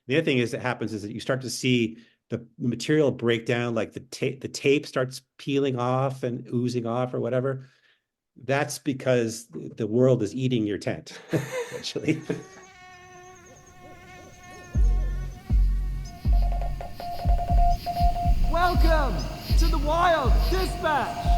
The other thing is that happens is that you start to see the material break down, like the tape starts peeling off and oozing off or whatever. That's because the world is eating your tent, essentially. Welcome to the Wild Dispatch!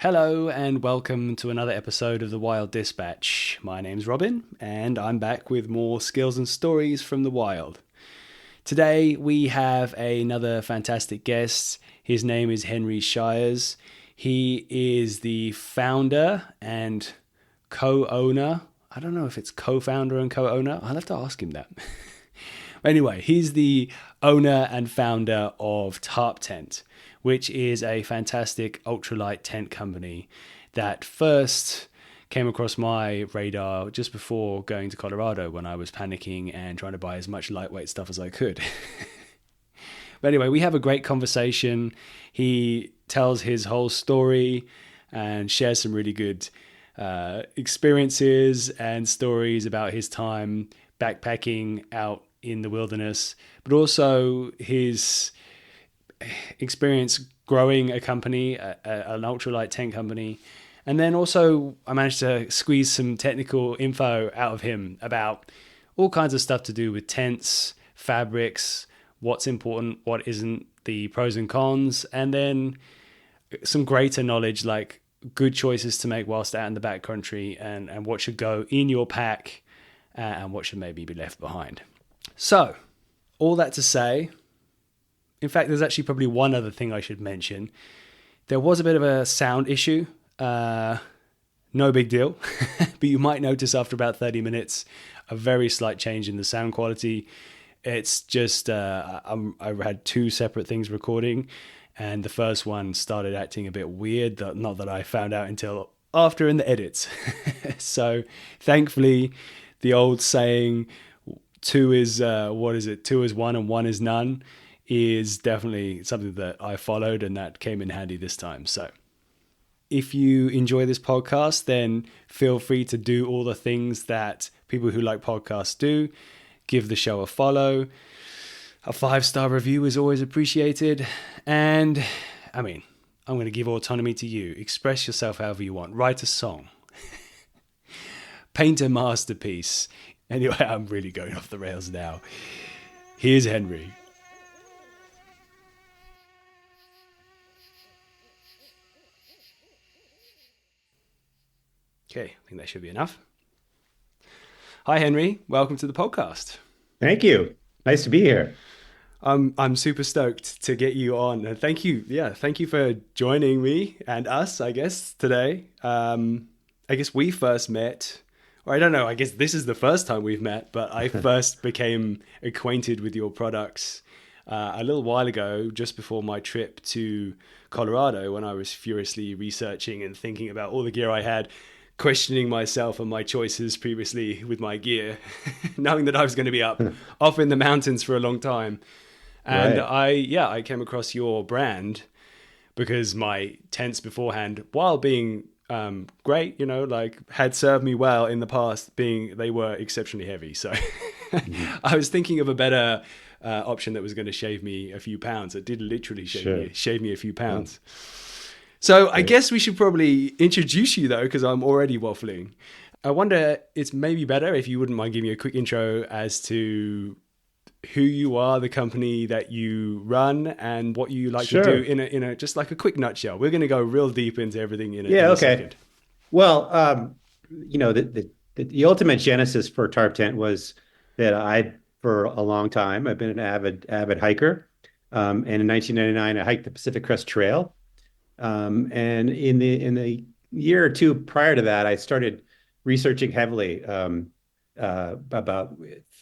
Hello and welcome to another episode of the Wild Dispatch. My name's Robin and I'm back with more skills and stories from the wild. Today we have another fantastic guest. His name is Henry Shires. He is the founder and co-owner. I don't know if it's co-founder and co-owner. I'll have to ask him that. Anyway, he's the owner and founder of Tarptent, which is a fantastic ultralight tent company that first came across my radar just before going to Colorado when I was panicking and trying to buy as much lightweight stuff as I could. But anyway, we have a great conversation. He tells his whole story and shares some really good experiences and stories about his time backpacking out in the wilderness, but also his experience growing a company, an ultralight tent company. And then also I managed to squeeze some technical info out of him about all kinds of stuff to do with tents, fabrics, what's important, what isn't, the pros and cons, and then some greater knowledge like good choices to make whilst out in the backcountry and what should go in your pack and what should maybe be left behind. So, all that to say, in fact, there's actually probably one other thing I should mention. There was a bit of a sound issue. No big deal. But you might notice after about 30 minutes, a very slight change in the sound quality. It's just, I had two separate things recording, and the first one started acting a bit weird. Not that I found out until after in the edits. So, thankfully, the old saying, two is, two is one and one is none, is definitely something that I followed, and that came in handy this time. So if you enjoy this podcast, then feel free to do all the things that people who like podcasts do. Give the show a follow. A 5-star review is always appreciated. And I mean, I'm going to give autonomy to you. Express yourself however you want. Write a song. Paint a masterpiece. Anyway, I'm really going off the rails now. Here's Henry. Okay, I think that should be enough. Hi, Henry. Welcome to the podcast. Thank you. Nice to be here. I'm super stoked to get you on. And thank you. Yeah, thank you for joining me and us, I guess, today. I guess we first met, or I don't know, I guess this is the first time we've met, but I first became acquainted with your products a little while ago, just before my trip to Colorado, when I was furiously researching and thinking about all the gear I had, questioning myself and my choices previously with my gear, knowing that I was going to be off in the mountains for a long time. And right. I came across your brand because my tents beforehand, while being great, had served me well in the past, they were exceptionally heavy. So I was thinking of a better option that was going to shave me a few pounds. It did literally shave me a few pounds. Yeah. So I guess we should probably introduce you, though, because I'm already waffling. I wonder, it's maybe better if you wouldn't mind giving me a quick intro as to who you are, the company that you run, and what you like to do in a just like a quick nutshell. We're going to go real deep into everything in a second. Well, the ultimate genesis for Tarptent was that for a long time, I've been an avid hiker. And in 1999, I hiked the Pacific Crest Trail. And in the year or two prior to that, I started researching heavily about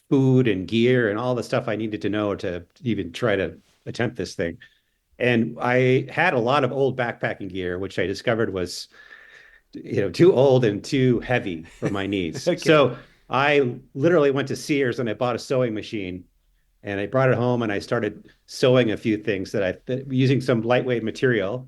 food and gear and all the stuff I needed to know to even try to attempt this thing. And I had a lot of old backpacking gear, which I discovered was, too old and too heavy for my needs. Okay. So I literally went to Sears and I bought a sewing machine And I brought it home and I started sewing a few things using some lighter weight material,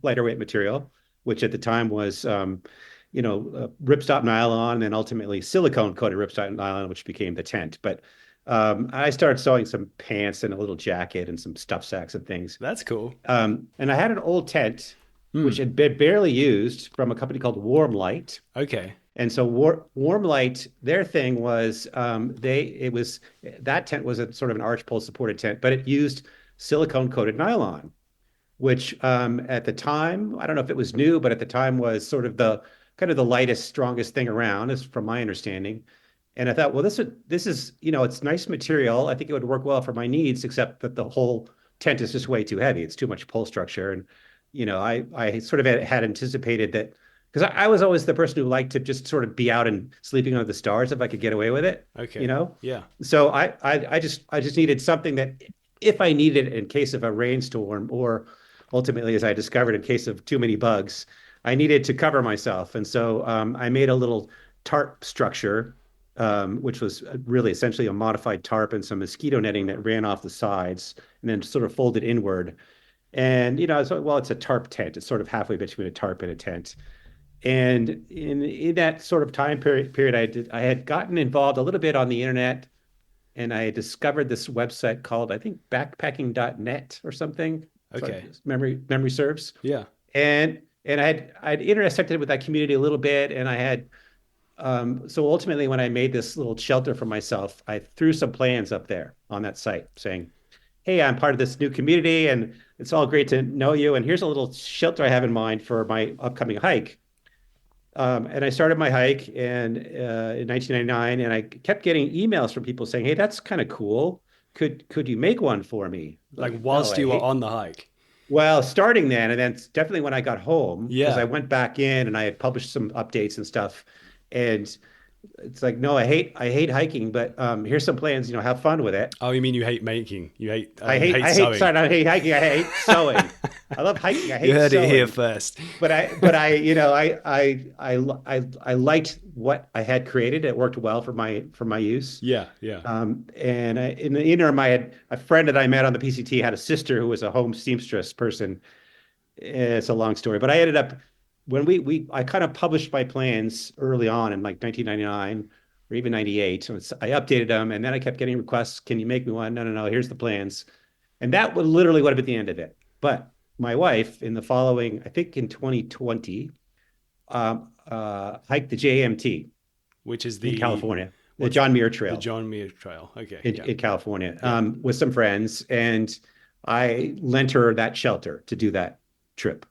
which at the time was, ripstop nylon and then ultimately silicone coated ripstop nylon, which became the tent. But I started sewing some pants and a little jacket and some stuff sacks and things. That's cool. And I had an old tent, which Hmm. had been barely used from a company called Warm Light. Okay. And so Warm Light, their thing was that tent was a sort of an arch pole supported tent, but it used silicone coated nylon, which at the time, I don't know if it was new, but at the time was sort of the kind of the lightest, strongest thing around, is from my understanding. And I thought, well, this is, it's nice material. I think it would work well for my needs, except that the whole tent is just way too heavy. It's too much pole structure. And, I sort of had anticipated that because I was always the person who liked to just sort of be out and sleeping under the stars if I could get away with it, you Okay. know? Yeah. So I just needed something that if I needed it in case of a rainstorm or ultimately, as I discovered, in case of too many bugs, I needed to cover myself. And so I made a little tarp structure, which was really essentially a modified tarp and some mosquito netting that ran off the sides and then sort of folded inward. And, it's a tarp tent. It's sort of halfway between a tarp and a tent. And in that sort of time period, I had gotten involved a little bit on the internet, and I discovered this website called, I think, backpacking.net or something. So Okay. memory serves. Yeah. And I'd intersected with that community a little bit, and I had so ultimately when I made this little shelter for myself, I threw some plans up there on that site saying, "Hey, I'm part of this new community, and it's all great to know you. And here's a little shelter I have in mind for my upcoming hike." And I started my hike in 1999, and I kept getting emails from people saying, "Hey, that's kind of cool. Could you make one for me?" Like Like, no, whilst I you were hate. on the hike. Well, starting then, and then definitely when I got home, because I Yeah. went back in and I had published some updates and stuff, and it's like, no, I hate hiking, but here's some plans. Have fun with it. Oh, you mean you hate making? I You hate, hate I hate, sewing. sorry, I hate hiking. I hate sewing. I love hiking. I You hate heard it here sewing. first. But I liked what I had created. It worked well for my use. Yeah. Yeah. In the interim, I had a friend that I met on the PCT had a sister who was a home seamstress person. It's a long story, but I ended up when I kind of published my plans early on in like 1999 or even 98. So I updated them, and then I kept getting requests. Can you make me one? No, no, no. Here's the plans, and that would have been the end of it. But my wife, in the following, I think in 2020, hiked the JMT Which is in the California, the what's John Muir the Trail John Muir Trail? Okay. in, Yeah. in California, Yeah. with some friends, and I lent her that shelter to do that trip.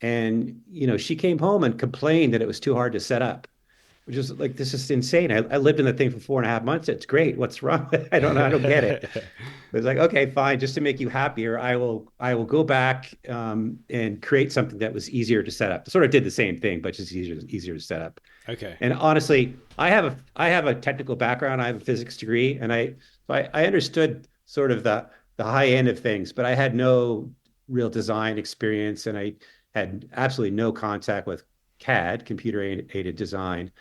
And she came home and complained that it was too hard to set up, which is like, this is insane. I lived in the thing for 4.5 months. It's great. What's wrong? I don't get it. It's like, okay, fine. Just to make you happier, I will go back and create something that was easier to set up. Sort of did the same thing, but just easier to set up. Okay. And honestly, I have a technical background. I have a physics degree, and I understood sort of the high end of things, but I had no real design experience, and I had absolutely no contact with CAD, computer aided design.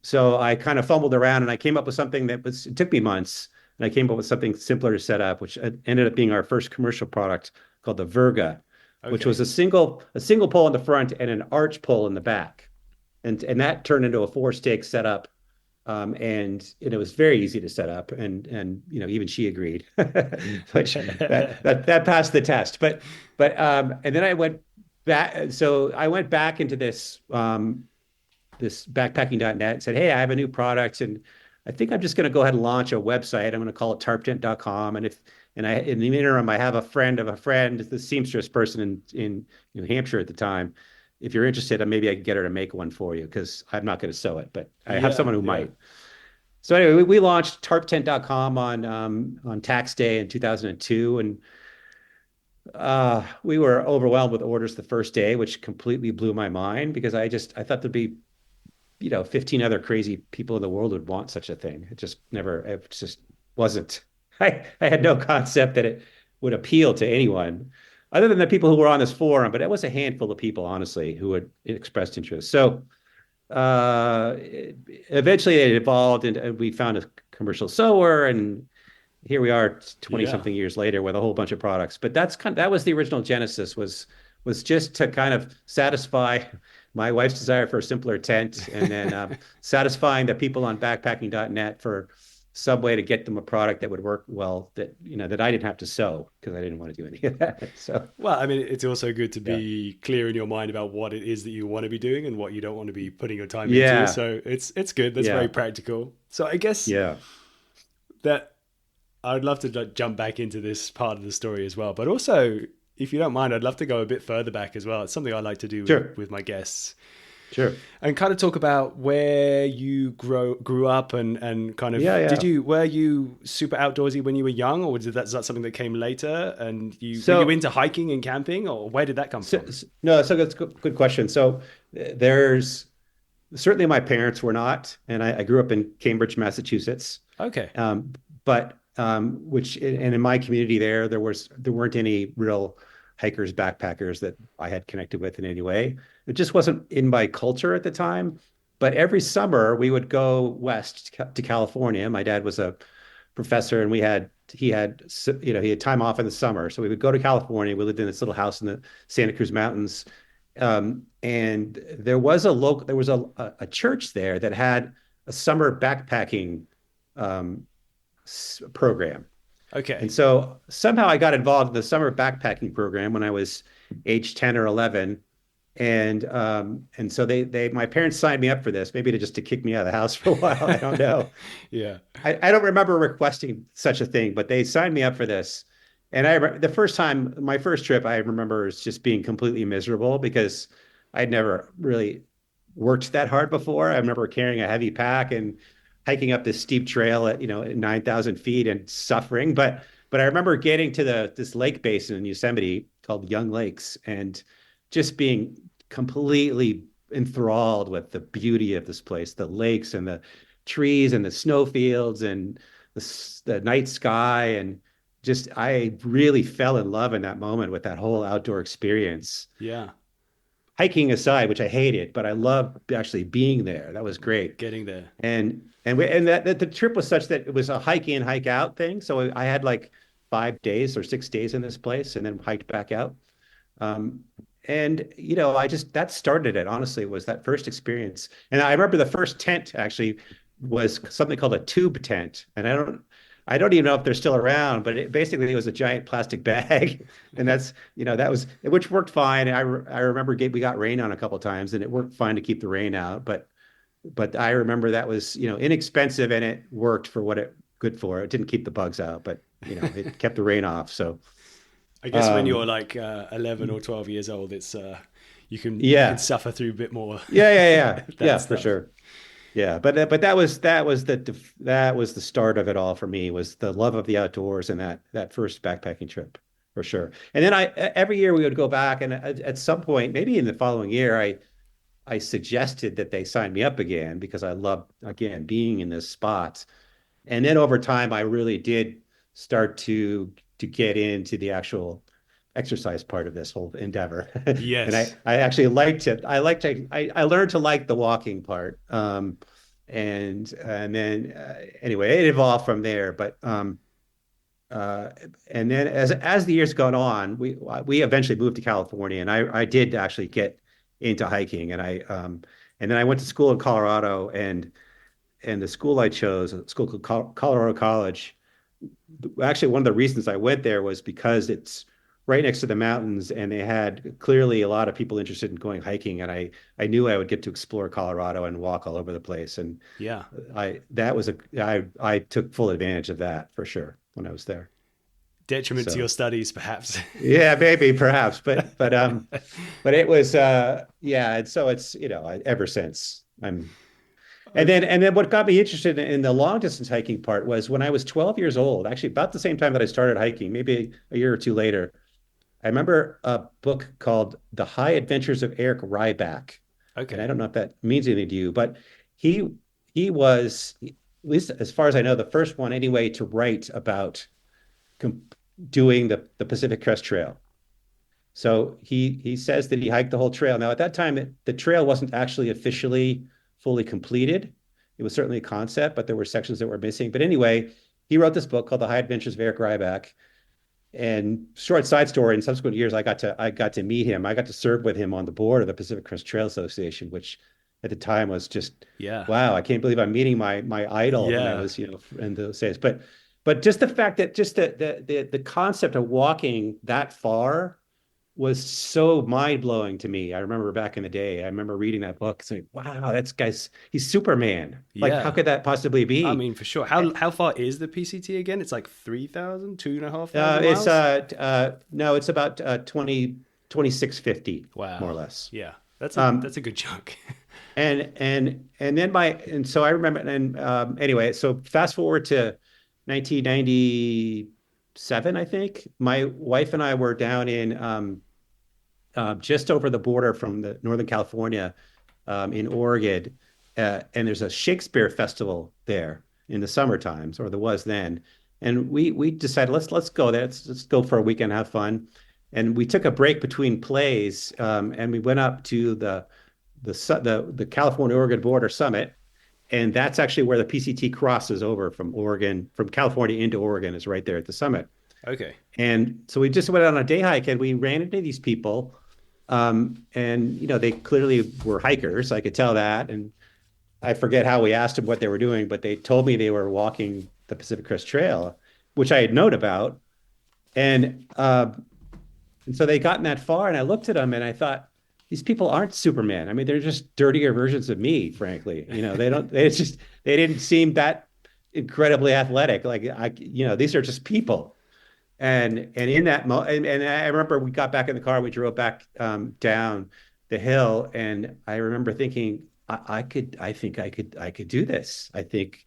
So I kind of fumbled around, and I came up with something it took me months, and I came up with something simpler to set up, which ended up being our first commercial product called the Virga, which was Okay. a single pole in the front and an arch pole in the back, and that turned into a four stake setup. And it was very easy to set up, and even she agreed, which that passed the test. But and then I went back. So I went back into this backpacking.net and said, "Hey, I have a new product, and I think I'm just going to go ahead and launch a website. I'm going to call it tarptent.com. In the interim, I have a friend of a friend, the seamstress person in New Hampshire at the time. If you're interested, maybe I could get her to make one for you because I'm not going to sew it, but I have Yeah. someone who Yeah. might." So anyway, we launched tarptent.com on tax day in 2002, and we were overwhelmed with orders the first day, which completely blew my mind because I thought there'd be 15 other crazy people in the world would want such a thing. It just wasn't. I had no concept that it would appeal to anyone other than the people who were on this forum, but it was a handful of people, honestly, who had expressed interest. So eventually it evolved and we found a commercial sewer, and here we are 20 Yeah. something years later with a whole bunch of products. But that was the original genesis was just to kind of satisfy my wife's desire for a simpler tent, and then satisfying the people on backpacking.net for some way to get them a product that would work well, that that I didn't have to sew because I didn't want to do any of that. So Well, I mean, it's also good to yeah, be clear in your mind about what it is that you want to be doing and what you don't want to be putting your time into. yeah, So it's good. That's very yeah, practical. So I guess yeah. that I would love to jump back into this part of the story as well. But also, if you don't mind, I'd love to go a bit further back as well. It's something I like to do Sure, with my guests sure. and kind of talk about where you grew up and kind of Yeah, yeah. were you super outdoorsy when you were young, or is that something that came later? And were you So into hiking and camping, or where did that come from? no, so that's a good question. So there's certainly my parents were not, and I grew up in Cambridge, Massachusetts. Okay. Um, but which and in my community there weren't any real hikers, backpackers that I had connected with in any way. It just wasn't in my culture at the time. But every summer we would go west to California. My dad was a professor, and he had time off in the summer, so we would go to California. We lived in this little house in the Santa Cruz Mountains, and there was a church there that had a summer backpacking um, program. Okay. And so somehow I got involved in the summer backpacking program when I was age 10 or 11. And so they my parents signed me up for this, maybe to kick me out of the house for a while. I don't know. Yeah. I don't remember requesting such a thing, but they signed me up for this. And I remember the first time, my first trip, I remember is just being completely miserable because I'd never really worked that hard before. I remember carrying a heavy pack and hiking up this steep trail at 9,000 feet and suffering. But I remember getting to this lake basin in Yosemite called Young Lakes and just being completely enthralled with the beauty of this place, the lakes and the trees and the snowfields and the night sky. And just I really fell in love in that moment with that whole outdoor experience. Yeah. Hiking aside, which I hated, but I loved actually being there. That was great. Getting there. And that the trip was such that it was a hike in, hike out thing. So I had like 5 days or 6 days in this place, and then hiked back out. Um, and I just that started it. Honestly, was that first experience. And I remember the first tent actually was something called a tube tent, and I don't even know if they're still around, but basically it was a giant plastic bag, and that was which worked fine. I remember we got rain on a couple of times, and it worked fine to keep the rain out. But I remember that was inexpensive, and it worked for what it good for. It didn't keep the bugs out, but it kept the rain off. So I guess when you're um, like 11 or 12 years old, it's you can yeah, suffer through a bit more yeah, that for stuff. sure. Yeah, but that was the start of it all for me, was the love of the outdoors and that first backpacking trip for sure. And then every year we would go back, and at some point, maybe in the following year, I suggested that they sign me up again because I loved again being in this spot. And then over time, I really did start to get into the actual exercise part of this whole endeavor. And I, Yes. I actually liked it. I learned to like the walking part. And then anyway, it evolved from there. But and then as the years gone on, we eventually moved to California, and I did actually get into hiking, and then I went to school in Colorado, and the school I chose, a school called Colorado College. Actually, one of the reasons I went there was because it's right next to the mountains, and they had clearly a lot of people interested in going hiking, and I knew I would get to explore Colorado and walk all over the place, and Yeah. I took full advantage of that for sure when I was there. Detriment to your So studies, perhaps. yeah, maybe perhaps, but it was yeah, and so it's ever since I'm and then what got me interested in the long distance hiking part was when I was 12 years old, actually about the same time that I started hiking, maybe a year or two later. I remember a book called The High Adventures of Eric Ryback. And I Okay. don't know if that means anything to you, but he he was, at least as far as I know, the first one anyway to write about com doing the Pacific Crest Trail. So he says that he hiked the whole trail. Now at that time, the trail wasn't actually officially fully completed. It was certainly a concept, but there were sections that were missing. But anyway, he wrote this book called The High Adventures of Eric Ryback. And short side story, in subsequent years, I got to meet him. I got to serve with him on the board of the Pacific Crest Trail Association, which at the time was just, Yeah. wow, I can't believe I'm meeting my idol when I Yeah. was, in those days. But just the fact that just the concept of walking that far was so mind blowing to me. I remember back in the day, I remember reading that book saying, wow, he's Superman. Like, how Yeah. could that possibly I be? mean, for sure. Eh, How far is the PCT again? It's like 3,000, 2,500 It's miles? no, it's about 2650, more or Wow. less. Yeah. Um, That's a good chunk. and then so I remember, and anyway, so fast forward to 1997, I think. My wife and I were down in just over the border from the Northern California, in Oregon, and there's a Shakespeare festival there in the summer times, or there was then. And we decided let's go there. Let's go for a weekend, have fun. And we took a break between plays, and we went up to the California Oregon border summit, and that's actually where the PCT crosses over from Oregon, from California into Oregon, is right there at the summit. Okay. And so we just went on a day hike, and we ran into these people, and they clearly were hikers. I could tell that, and I forget how we asked them what they were doing, but they told me they were walking the Pacific Crest Trail, which I had known about, and so they gotten that far, and I looked at them and I thought, these people aren't Superman. I mean, they're just dirtier versions of me, frankly. They don't, they didn't seem that incredibly athletic. Like, these are just people. And in that and I remember we got back in the car, we drove back down the hill, and I remember thinking, I could do this. I think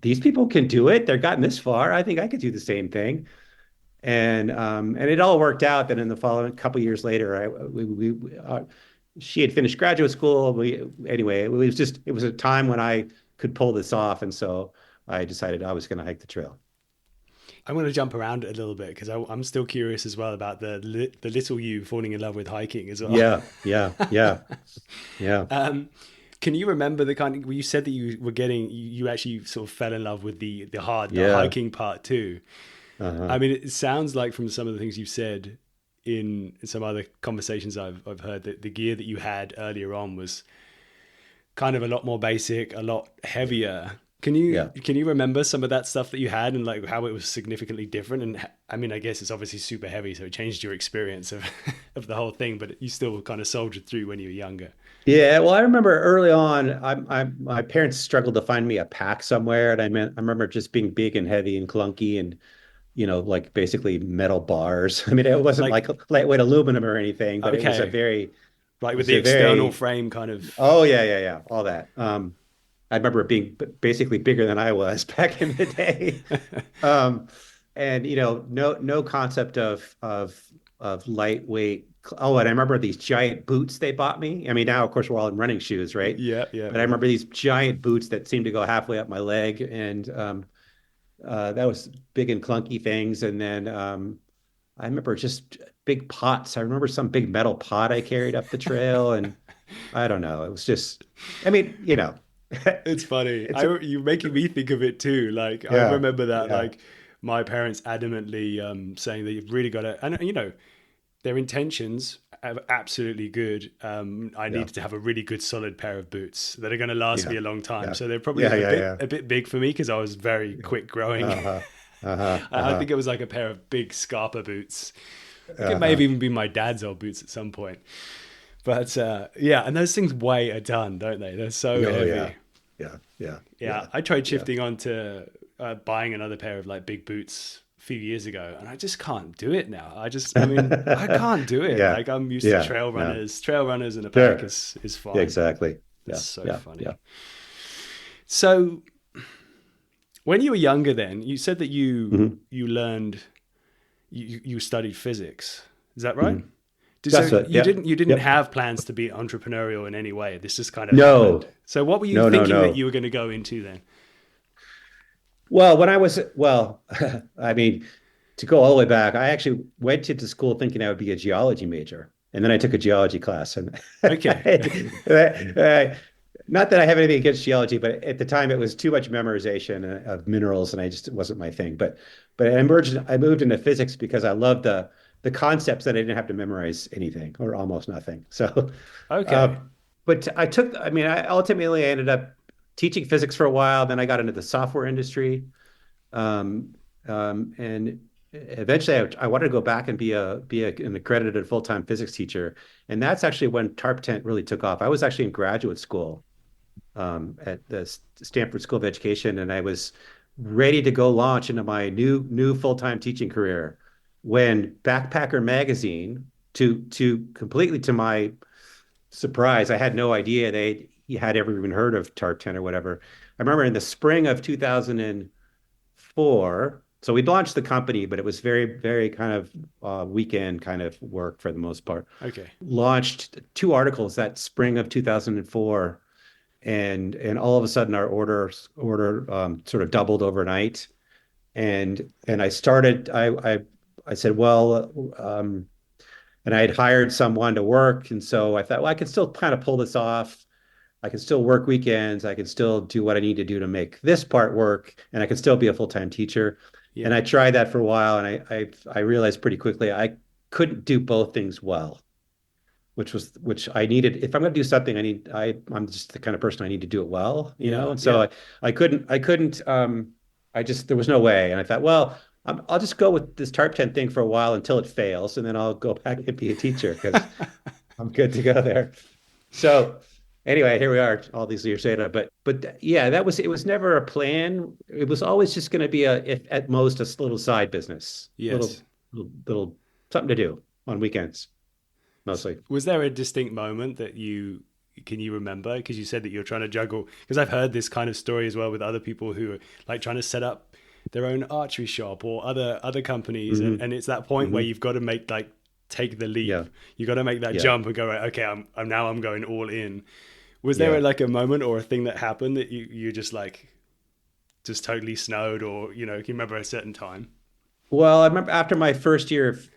these people can do it. They're gotten this far. I think I could do the same thing. And it all worked out that in the following couple of years later, she had finished graduate school. Anyway, it was a time when I could pull this off, and so I decided I was going to hike the trail. I'm going to jump around a little bit because I'm still curious as well about the little you falling in love with hiking as well. Yeah, yeah, yeah, yeah, Can you remember the kind of, you said that you were getting, you actually sort of fell in love with the yeah. hiking part too. Uh-huh. I mean, it sounds like from some of the things you've said in some other conversations I've heard, that the gear that you had earlier on was kind of a lot more basic, a lot heavier. Yeah. Can you remember some of that stuff that you had and like how it was significantly different? And I mean, I guess it's obviously super heavy, so it changed your experience of of the whole thing, but you still kind of soldiered through when you were younger. Yeah, well, I remember early on, my parents struggled to find me a pack somewhere, and I remember just being big and heavy and clunky, and like basically metal bars. I mean, it wasn't Like, like lightweight aluminum or anything, but okay, like it with was the a external very, frame kind of. oh yeah, yeah, yeah, all that. I remember it being basically bigger than I was back in the day. Um, and no concept of lightweight. Oh, and I remember these giant boots they bought me. I mean, now of course we're all in running shoes, right? Yeah, yeah, But I yeah. remember these giant boots that seemed to go halfway up my leg, and that was big and clunky things. And then I remember just big pots. I remember some big metal pot I carried up the trail, and I don't know. It was just, I mean, It's funny. it's You're making me think of it too. Like I yeah, remember that. yeah, Like my parents adamantly saying that you've really got to, and their intentions are absolutely good. I yeah, needed to have a really good solid pair of boots that are going to last yeah, me a long time. yeah, So they're probably yeah, yeah, yeah, a bit big for me because I was very yeah. quick growing. Uh-huh, uh-huh, I uh-huh, think it was like a pair of big Scarpa boots. I think it may have uh-huh. even been my dad's old boots at some point. But yeah, and those things weigh a ton, don't they? They're so Oh yeah, heavy. yeah, yeah, Yeah, yeah, I tried yeah, shifting on to buying another pair of like big boots a few years ago, and I just can't do it now. I mean, I can't do it. yeah, Like I'm used to yeah, no, trail runners and a pack sure, is yeah, fine. exactly, It's yeah, so yeah, yeah. funny. So when you were younger, then you said that Hmm. you learned you studied physics. Is that right? Hmm. So That's it. Yeah, you didn't yep. have plans to be entrepreneurial in any way. This just kind of happened. No, So what were you no, no, thinking that no. you were going to go into then? Well, I mean, to go all the way back, I actually went into school thinking I would be a geology major, and then I took a geology class, and Okay. Not that I have anything against geology, but at the time it was too much memorization of minerals, and I just it wasn't my thing. But I moved into physics because I loved the concepts that I didn't have to memorize anything or almost nothing. So, uh, Okay. but I mean, I ultimately ended up teaching physics for a while. Then I got into the software industry, um, and eventually I wanted to go back and an accredited full-time physics teacher, and that's actually when Tarptent really took off. I was actually in graduate school at the Stanford School of Education, and I was ready to go launch into my new full-time teaching career when Backpacker Magazine, to completely to my surprise, I had no idea they had ever even heard of Tarptent or whatever. I remember in the spring of 2004. So we launched the company, but it was very kind of weekend kind of work for the most part. Okay. Launched two articles that spring of 2004, and all of a sudden our order sort of doubled overnight. And I said, well, and I had hired someone to work, and so I thought, well, I could still kind of pull this off. I can still work weekends. I can still do what I need to do to make this part work, and I can still be a full-time teacher. And Yeah. I tried that for a while, and I realized pretty quickly I couldn't do both things well, which I needed. If I'm going to do something, I'm just the kind of person I need to do it well, you know. Yeah. And so Yeah. I couldn't. I just there was no way, and I thought, well, I'll just go with this Tarp 10 thing for a while until it fails, and then I'll go back and be a teacher because I'm good to go there. So anyway, here we are all these years later. But yeah, it was never a plan. It was always just going to be if at most a little side business, Yes. little something to do on weekends mostly. Was there a distinct moment that you can you remember? Because you said that you're trying to juggle. Because I've heard this kind of story as well with other people who are like trying to set up their own archery shop or other companies, Hmm. and it's that point where Hmm. you've got to make like take the leap. Yeah, You got to make that yeah, jump and go right. Okay, I'm going all in. Was there yeah. like a moment or a thing that happened that you just like just totally snowed, or can you remember a certain time? Well, I remember after my first year of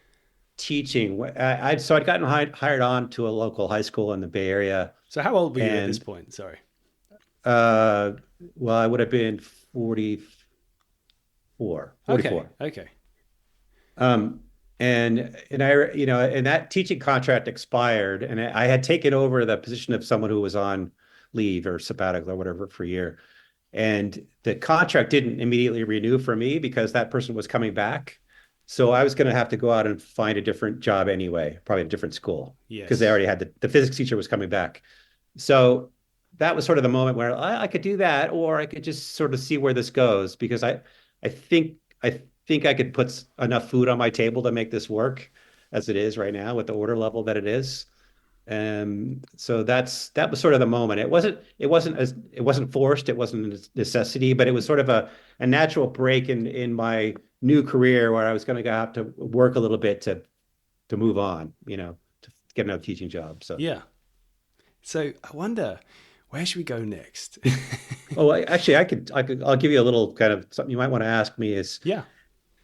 teaching, I'd gotten hired on to a local high school in the Bay Area, So how old were you at this and point? Sorry. uh, well, I would have been 44, Okay. 44. Okay. Um, and and that teaching contract expired, and I had taken over the position of someone who was on leave or sabbatical or whatever for a year. And the contract didn't immediately renew for me because that person was coming back. So I was going to have to go out and find a different job anyway, probably a different school, because they Yes. already had the physics teacher was coming back. So that was sort of the moment where I could do that, or I could just sort of see where this goes, because I think I think I could put enough food on my table to make this work as it is right now with the order level that it is. So that was sort of the moment. It wasn't forced, it wasn't a necessity, but it was sort of a natural break in my new career where I was going to have to work a little bit to move on, to get another teaching job. So, Yeah. So I wonder, where should we go next? oh, actually, I'll give you a little kind of something you might want to ask me is, Yeah.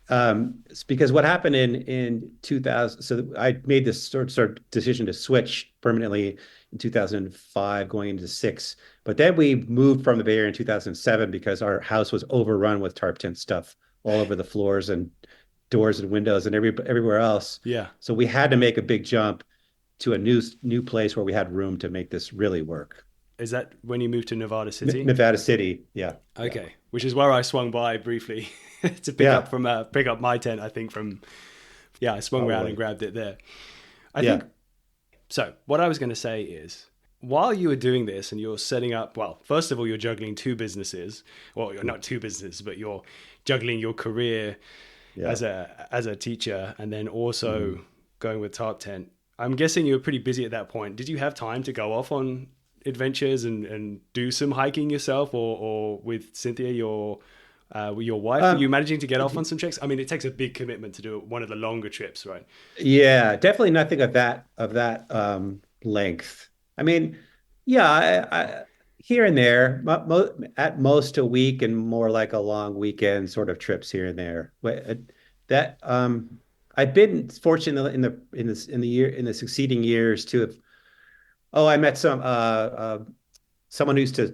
it's because what happened in 2000, so I made this sort of decision to switch permanently in 2005 going into six, but then we moved from the Bay Area in 2007 because our house was overrun with tarp tent stuff all over the floors and doors and windows and everywhere else. Yeah. So we had to make a big jump to a new place where we had room to make this really work. Is that when you moved to Nevada City? Nevada City. Yeah. Yeah. Okay. Which is where I swung by briefly to Yeah. pick up my tent, I think from yeah, I swung around and Probably. grabbed it there. I think Yeah. so. What I was going to say is while you were doing this and you're setting up, well, first of all, you're juggling two businesses, or you're not two businesses, but you're juggling your career Yeah. as a teacher and then also Mhm. going with Tarp Tent. I'm guessing you were pretty busy at that point. Did you have time to go off on adventures and do some hiking yourself, or with Cynthia, your wife? Were you Um, managing to get off on some trips? I mean, it takes a big commitment to do one of the longer trips, right? Yeah, definitely nothing of that length. I mean, yeah, here and there, at most a week, and more like a long weekend sort of trips here and there. That I've been fortunate in the succeeding years to have. Oh, I met someone who used to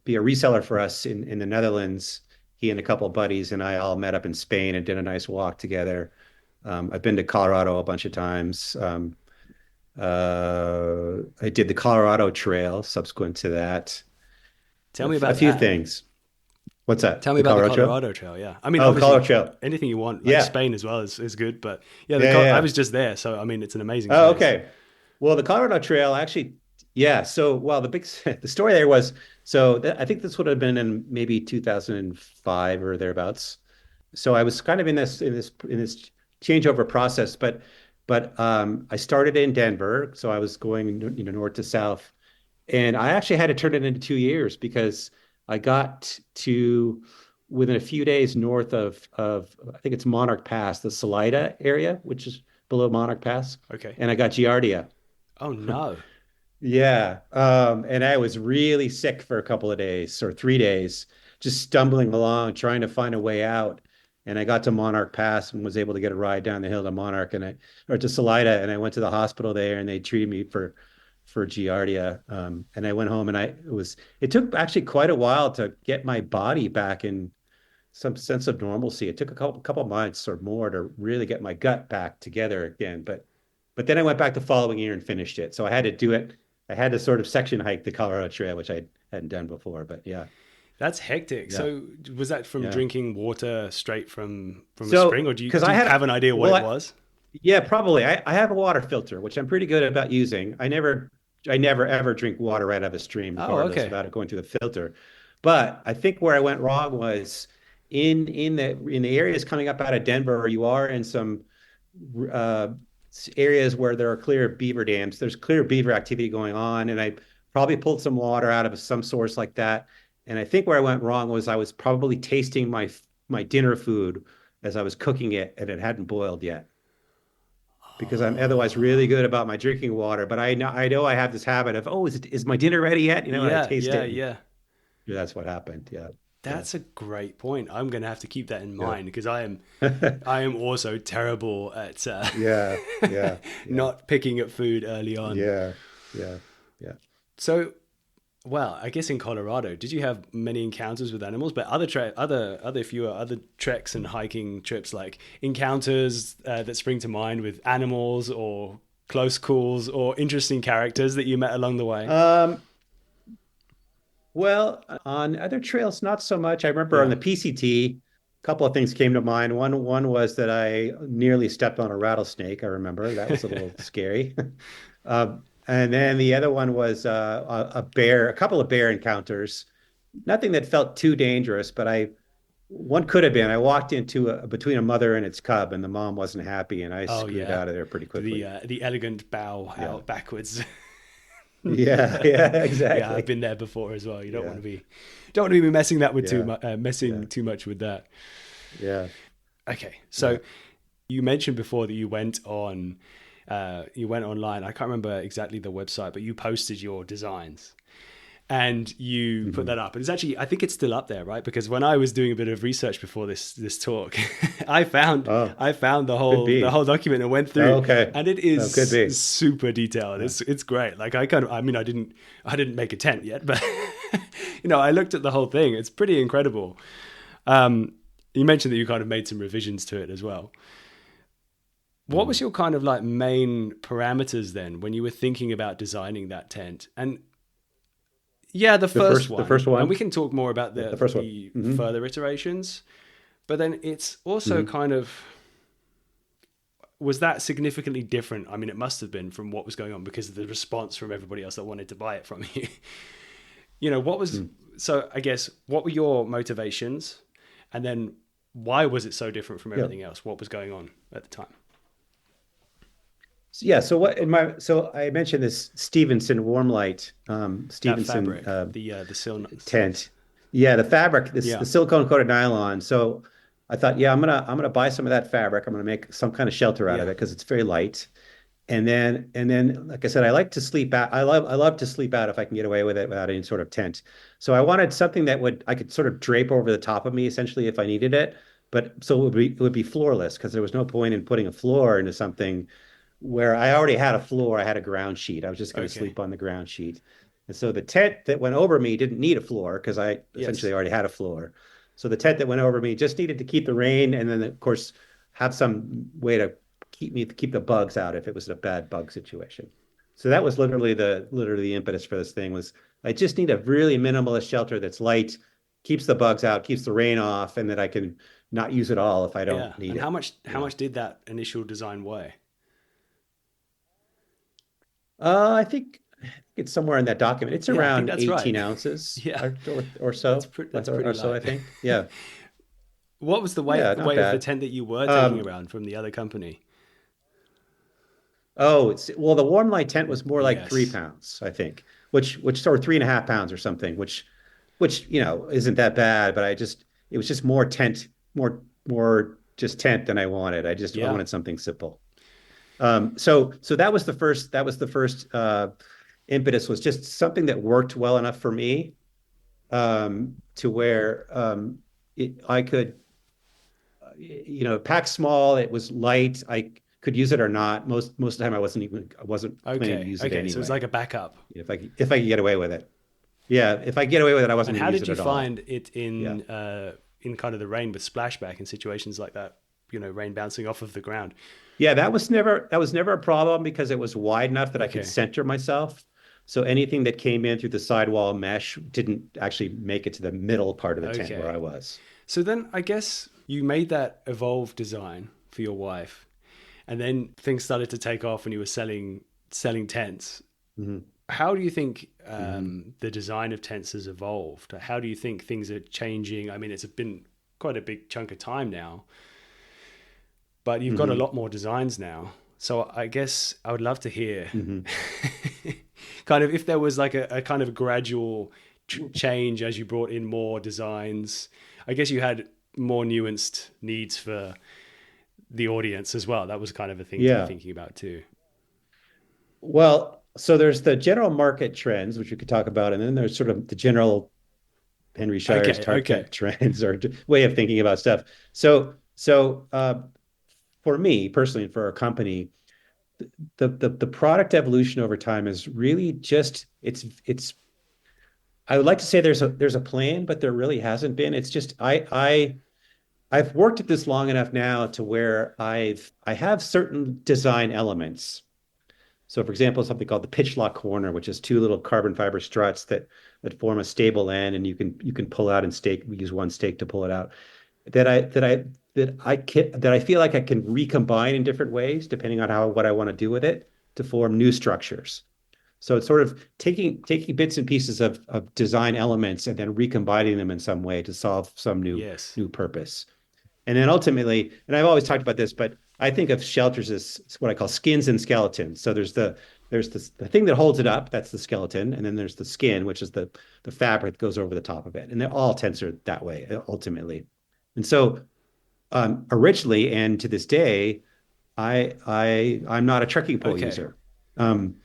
be a reseller for us in the Netherlands. He and a couple of buddies and I all met up in Spain and did a nice walk together. I've been to Colorado a bunch of times. I did the Colorado Trail subsequent to that. Tell me A about few that. things. What's that? Tell me The about the Colorado Trail? Colorado Trail. Yeah, I mean, Oh, Colorado obviously, Trail. anything you want, like Yeah. Spain as well is good. But yeah, Yeah, yeah, I yeah. was just there, so I mean, it's an amazing Oh, place. okay. Well, the Colorado Trail actually, yeah. So, well, the big the story there was so I think this would have been in maybe 2005 or thereabouts. So I was kind of in this changeover process, but I started in Denver, so I was going north to south, and I actually had to turn it into 2 years because I got to within a few days north of I think it's Monarch Pass, the Salida area, which is below Monarch Pass, Okay. and I got Giardia. Oh no. Yeah. And I was really sick for a couple of days or 3 days, just stumbling along, trying to find a way out. And I got to Monarch Pass and was able to get a ride down the hill to Monarch or to Salida, and I went to the hospital there and they treated me for Giardia. And I went home and it took actually quite a while to get my body back in some sense of normalcy. It took a couple months or more to really get my gut back together again. But then I went back the following year and finished it. So I had to do it. I had to sort of section hike the Colorado Trail, which I hadn't done before. But yeah, That's hectic. yeah, So was that from yeah. drinking water straight from a spring, So or do you because do I you had have an idea what well, it was? yeah, probably. I have a water filter, which I'm pretty good about using. I never ever drink water right out of a stream, Oh, regardless, okay. without it going through the filter. But I think where I went wrong was in the areas coming up out of Denver, you are in some uh, areas where there are clear beaver dams. There's clear beaver activity going on, and I probably pulled some water out of some source like that. And I think where I went wrong was I was probably tasting my dinner food as I was cooking it, and it hadn't boiled yet because I'm otherwise really Oh, good about my drinking water. But I know I have this habit of, oh, is my dinner ready yet? And I yeah, taste yeah, it, and yeah. that's what happened. Yeah, yeah, That's a great point. I'm going to have to keep that in yeah, mind because I am also terrible at yeah, yeah, yeah, not picking up food early on. yeah, yeah, yeah. So, well, I guess in Colorado, did you have many encounters with animals? But other fewer other treks and hiking trips, like encounters that spring to mind with animals or close calls or interesting characters that you met along the way. Um, well, on other trails, not so much. I remember on Yeah. the PCT, a couple of things came to mind. One was that I nearly stepped on a rattlesnake. I remember that was a little scary. And then the other one was a bear, a couple of bear encounters. Nothing that felt too dangerous, but one could have been. I walked into between a mother and its cub, and the mom wasn't happy, and I Oh scooted yeah, out of there pretty quickly. the elegant bow Yeah, out backwards. yeah, yeah, Yeah, I've exactly. been there before as well. You Yeah, don't want to be messing that with yeah, yeah, messing too much with that. yeah, Okay, yeah. so you mentioned before that you went online. I can't remember exactly the website, but you posted your designs and you put Hmm. that up. And it's actually, I think it's still up there, right? Because when I was doing a bit of research before this talk, Oh, I found could the be. whole document and went Oh, through, okay. and it Oh, could is be. super detailed. Yeah. It's great. Like I mean, I didn't make a tent yet, but I looked at the whole thing. It's pretty incredible. You mentioned that you kind of made some revisions to it as well. What was Mhm. your kind of like main parameters then when you were thinking about designing that tent? And yeah, the first The one, first and we one. can talk more about Yeah, the first one. the Hmm. further iterations. But then it's also Hmm. kind of, was that significantly different? I mean, it must have been from what was going on because of the response from everybody else that wanted to buy it from you. What was, so I guess, what were your motivations? And then why was it so different from Yeah. everything else? What was going on at the time? So, yeah. So I mentioned this Stevenson warm light That Stevenson fabric, the silk. tent. Yeah, the fabric, the Yeah. silicone coated nylon. So I thought, yeah, I'm gonna buy some of that fabric. I'm gonna make some kind of shelter out of Yeah. it because it's very light. And then, like I said, I like to sleep out. I love to sleep out if I can get away with it without any sort of tent. So I wanted something that would I could sort of drape over the top of me essentially if I needed it. But so it would be floorless because there was no point in putting a floor into something where I already had a floor. I had a ground sheet. I was just going to Okay. sleep on the ground sheet. And so the tent that went over me didn't need a floor because I Yes. essentially already had a floor. So the tent that went over me just needed to keep the rain and then of course have some way to keep the bugs out if it was a bad bug situation. So that was literally the impetus for this thing was I just need a really minimalist shelter that's light, keeps the bugs out, keeps the rain off, and that I can not use it all if I Yeah. don't need And it. how much did that initial design weigh? I think it's somewhere in that document. It's Yeah, I think around that's right. 18 ounces Yeah. or so, That's pretty or so, I light. think. Yeah. What was the Yeah, not weight of the bad. tent that you were taking Um, around from the other company? oh, it's well, the warm light tent was more like three Yes. pounds, I think, which sort of 3.5 pounds or something, which isn't that bad, but it was just more tent, more just tent than I wanted. I Yeah. wanted something simple. So that was the first impetus was just something that worked well enough for me to where I could, pack small. It was light. I could use it or not. Most of the time, I wasn't planning to Okay. use it Okay. So it's like anyway. a backup. If I could get away with it, yeah. If I get away with it, I And wasn't going how to use did it you at all. find it Yeah. in kind of the rain with splashback in situations like that? Rain bouncing off of the ground. Yeah, that was never a problem because it was wide enough that I could Okay. center myself. So anything that came in through the sidewall mesh didn't actually make it to the middle part of the tent where Okay. I was. So then I guess you made that evolved design for your wife, and then things started to take off when you were selling tents. Hmm. How do you think Hmm. the design of tents has evolved? How do you think things are changing? I mean, it's been quite a big chunk of time now, but you've got a Hmm. lot more designs now. So I guess I would love to hear Hmm. kind of if there was like a kind of gradual change as you brought in more designs. I guess you had more nuanced needs for the audience as well. That was kind of a thing to be Yeah. thinking about too. Well, so there's the general market trends, which we could talk about, and then there's sort of the general Henry Shires Okay, okay, Tarptent trends or way of thinking about stuff. So for me personally, and for our company, the product evolution over time is really just it's I would like to say there's a plan, but there really hasn't been. It's just I've worked at this long enough now to where I have certain design elements. So, for example, something called the pitch lock corner, which is two little carbon fiber struts that form a stable end, and you can pull out and stake. We use one stake to pull it out. That I feel like I can recombine in different ways depending on how what I want to do with it to form new structures. So it's sort of taking bits and pieces of design elements and then recombining them in some way to solve some new yes, new purpose. And then ultimately, and I've always talked about this, but I think of shelters as what I call skins and skeletons. So there's the thing that holds it up, that's the skeleton, and then there's the skin, which is the fabric that goes over the top of it. And they're all tents are that way ultimately. And so originally and to this day, I'm not a trekking pole okay, user. Um,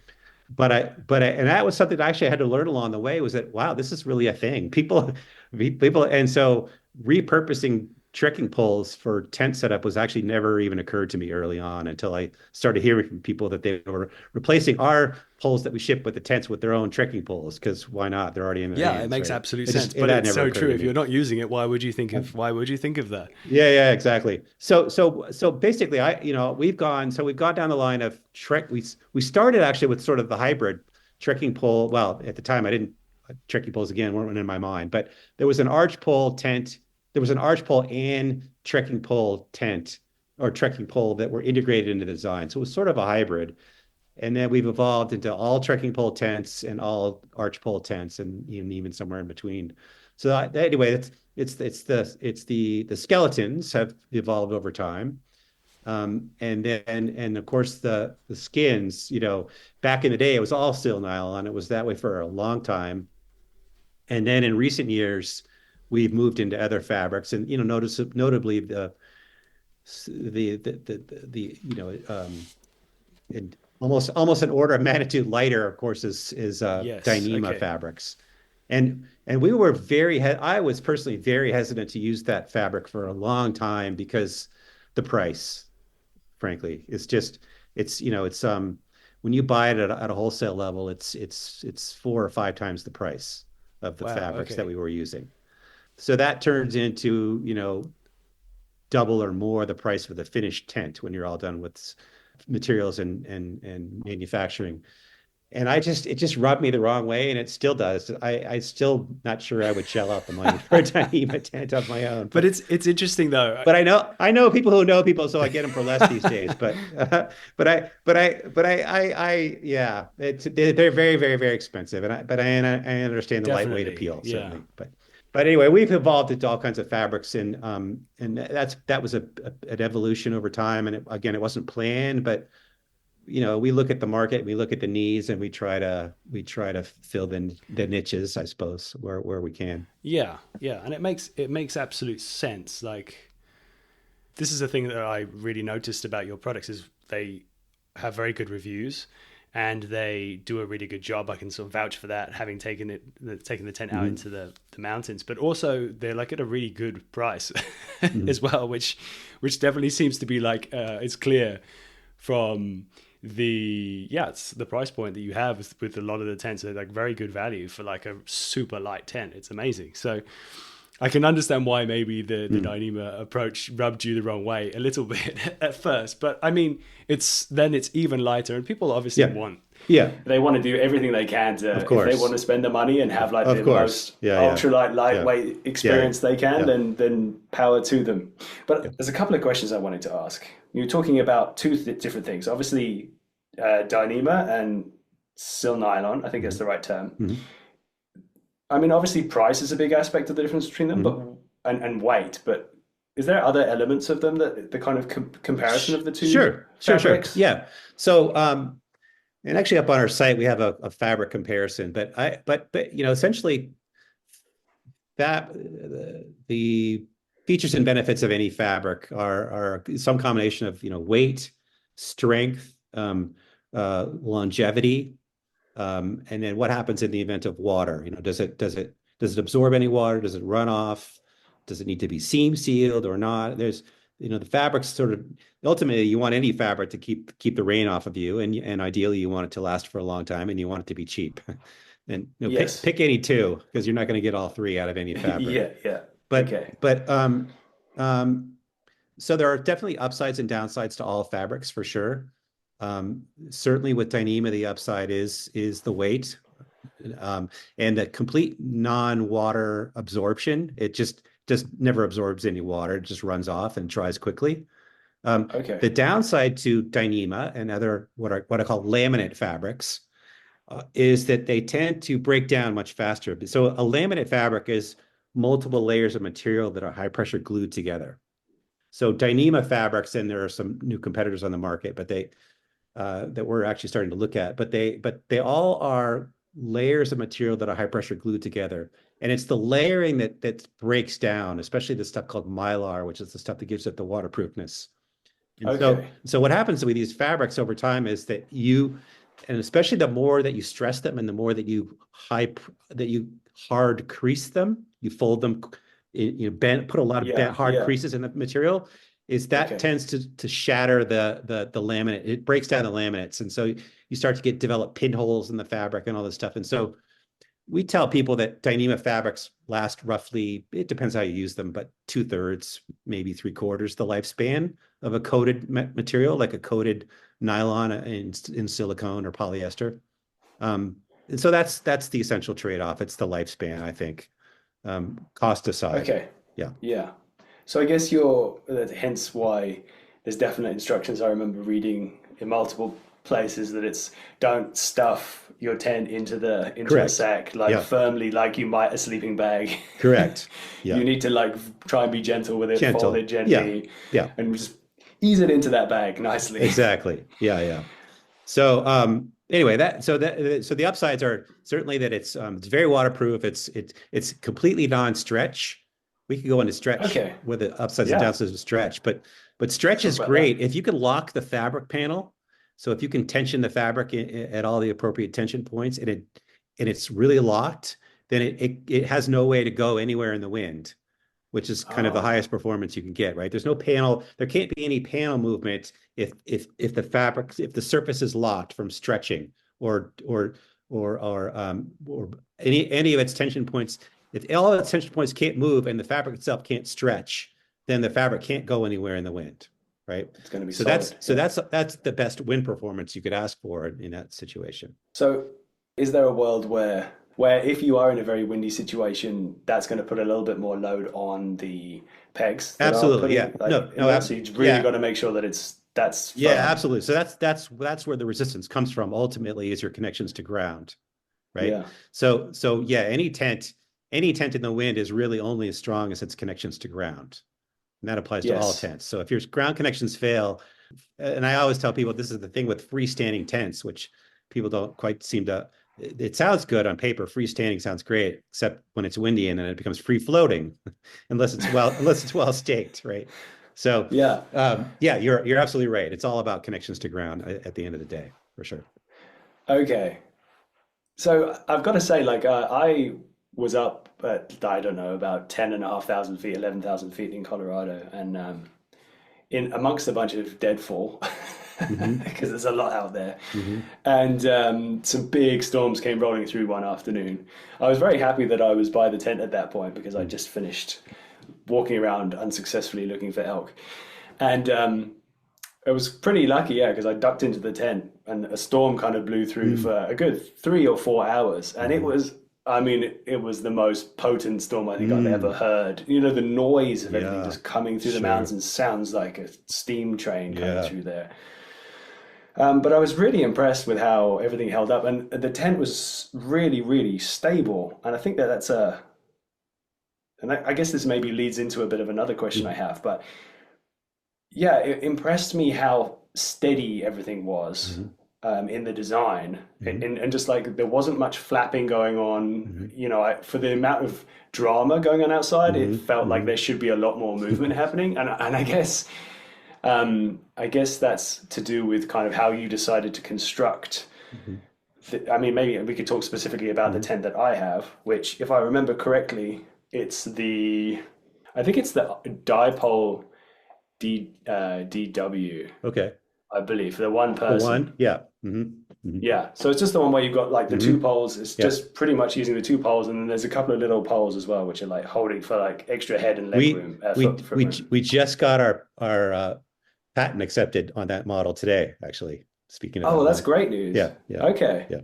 and that was something that I actually had to learn along the way was that wow, this is really a thing. People, and so repurposing trekking poles for tent setup was actually never even occurred to me early on until I started hearing from people that they were replacing our poles that we ship with the tents with their own trekking poles because why not? They're already in their yeah, it hands, makes right? absolute It just sense. But that it's never so occurred true. to If you're me. not using it, why would you think of that? Yeah, yeah, exactly. So basically, we've gone down the line of trek. We started actually with sort of the hybrid trekking pole. Well, at the time, I didn't trekking poles again weren't in my mind, but there was an arch pole tent. There was an arch pole and trekking pole tent or trekking pole that were integrated into the design. So it was sort of a hybrid. And then we've evolved into all trekking pole tents and all arch pole tents, and even somewhere in between. So anyway, it's the skeletons have evolved over time, and of course the skins. Back in the day, it was all steel nylon. It was that way for a long time, and then in recent years, we've moved into other fabrics, and notably the and almost an order of magnitude lighter, of course, is Yes, Dyneema okay, fabrics. And we were I was personally very hesitant to use that fabric for a long time because the price, frankly, it's just it's when you buy it at a wholesale level, it's 4 or 5 times the price of the Wow. fabrics that Okay. we were using. So that turns into, double or more the price of the finished tent when you're all done with materials and manufacturing. And it just rubbed me the wrong way, and it still does. I still not sure I would shell out the money for a tiny tent of my own, But it's interesting though. but I know people who know people, so I get them for less these days. But yeah, they're very, very, very expensive, and I understand the lightweight Definitely. appeal Yeah. certainly. But anyway, we've evolved into all kinds of fabrics, and that was an evolution over time. And again, it wasn't planned, but we look at the market, we look at the needs, and we try to fill the niches, I suppose, where we can. Yeah. Yeah. And it makes absolute sense. Like, this is the thing that I really noticed about your products is they have very good reviews and they do a really good job. I can sort of vouch for that, having taken the tent out Hmm. into the mountains. But also they're like at a really good price Hmm. as well, which definitely seems to be like it's clear from it's the price point that you have with a lot of the tents. They're like very good value for like a super light tent. It's amazing. So I can understand why maybe the Hmm. Dyneema approach rubbed you the wrong way a little bit at first, but I mean, it's even lighter, and people obviously Yeah. want Yeah. they want to do everything they can Of to, if they want course. to spend the money and have like Of the course. most Yeah. Yeah. ultralight Yeah. lightweight Yeah. experience they can, Yeah. then power to them. Yeah. But there's a couple of questions I wanted to ask. You're talking about two different things, obviously, Dyneema and sil nylon. I think that's Hmm. the right term. Hmm. I mean, obviously, price is a big aspect of the difference between them, but Hmm. and weight. But is there other elements of them that the kind of comparison of the two Sure. Sure. Sure. fabrics? Yeah. So, and actually, up on our site, we have a fabric comparison. But essentially, that the features and benefits of any fabric are some combination of weight, strength, longevity, and then what happens in the event of water. Does it absorb any water? Does it run off? Does it need to be seam sealed or not? The fabrics sort of ultimately you want any fabric to keep the rain off of you, and ideally you want it to last for a long time, and you want it to be cheap. And Yes. pick any two because you're not going to get all three out of any fabric. Yeah, yeah. But Okay. but um, so there are definitely upsides and downsides to all fabrics for sure. Certainly with Dyneema, the upside is the weight, and the complete non-water absorption. It just never absorbs any water. It just runs off and dries quickly. Okay. The downside to Dyneema and other what I call laminate fabrics is that they tend to break down much faster. So a laminate fabric is multiple layers of material that are high pressure glued together. So Dyneema fabrics, and there are some new competitors on the market, but they that we're actually starting to look at, but they all are layers of material that are high pressure glued together. And it's the layering that breaks down, especially the stuff called mylar, which is the stuff that gives it the waterproofness. And so, Okay. so what happens with these fabrics over time is that and especially the more that you stress them and the more that you hard crease them, you fold them, bend, put a lot of Yeah, bent hard yeah. creases in the material, is that Okay. tends to shatter the laminate. It breaks down the laminates, and so you start to develop pinholes in the fabric and all this stuff. And so we tell people that Dyneema fabrics last roughly, it depends how you use them, but 2/3, maybe 3/4 the lifespan of a coated material, like a coated nylon in silicone or polyester. And so that's the essential trade-off. It's the lifespan, I think, cost aside. Okay. Yeah. Yeah. So I guess hence why there's definite instructions I remember reading in multiple places that it's don't stuff your tent into a Correct. sack like Yeah. firmly like you might a sleeping bag. Correct. You Yeah. need to like try and be gentle with it, fold it Gentle. Yeah. gently, Yeah. and just ease it into that bag nicely. Exactly. Yeah. Yeah. So anyway, so the upsides are certainly that it's very waterproof. It's completely non-stretch. We could go into stretch Okay. with the upsides and Yeah. downsides of stretch, but Let's stretch talk is about that. great if you can lock the fabric panel. So if you can tension the fabric at all the appropriate tension points, and it's really locked, then it has no way to go anywhere in the wind. which is kind of the Oh, highest performance you can get, right? There's no panel, there can't be any panel movement if the fabric, if the surface is locked from stretching or any of its tension points. If all of its tension points can't move and the fabric itself can't stretch, then the fabric can't go anywhere in the wind, right? it's going to be So that's solid. so Yeah. that's the best wind performance you could ask for in that situation. So, is there a world where if you are in a very windy situation, that's going to put a little bit more load on the pegs that are Absolutely, yeah. putting like No, in no, there? So you've really yeah, got to make sure that that's yeah, firm. absolutely. So that's where the resistance comes from. Ultimately, is your connections to ground, right? Yeah. So yeah, any tent in the wind is really only as strong as its connections to ground. And that applies to all Yes. tents. So if your ground connections fail, and I always tell people this is the thing with freestanding tents, which people don't quite seem to. It sounds good on paper. Freestanding sounds great, except when it's windy and then it becomes free floating, unless it's well staked, right? So Yeah. yeah, you're absolutely right. It's all about connections to ground at the end of the day, for sure. Okay. So I've got to say, like, I was up at, I don't know, about 10,500 feet, 11,000 feet in Colorado, and in amongst a bunch of deadfall, Hmm. because there's a lot out there. Hmm. And some big storms came rolling through one afternoon. I was very happy that I was by the tent at that point because I just finished walking around unsuccessfully looking for elk. And it was pretty lucky, yeah, because I ducked into the tent and a storm kind of blew through Hmm. for a good 3 or 4 hours. And it Hmm. was, I mean, it was the most potent storm I think I've ever Hmm. heard. You know, the noise of everything Yeah, just coming through the mountains sure. and sounds like a steam train coming Yeah. through there. But I was really impressed with how everything held up, and the tent was really, really stable. And I think that that's a, and I guess this maybe leads into a bit of another question I Hmm. have, but yeah, it impressed me how steady everything was Hmm. in the design, Hmm. and just like there wasn't much flapping going on. Hmm. You know, for the amount of drama going on outside, it Hmm. felt like there Hmm. should be a lot more movement happening, and I guess that's to do with kind of how you decided to construct. Hmm. I mean, maybe we could talk specifically about the Hmm. tent that I have, which, if I remember correctly, I think it's the dipole DW, Okay. I believe, for the one The person. one, yeah. Hmm. Hmm. Yeah, so it's just the one where you've got like the two Hmm. poles. It's Yeah. just pretty much using the two poles, and then there's a couple of little poles as well, which are like holding for like extra head and leg We room, we foot we room. we just got our patent accepted on that model today, actually. Speaking of Oh, well, that that's one. great news. Yeah, yeah, Okay. yeah.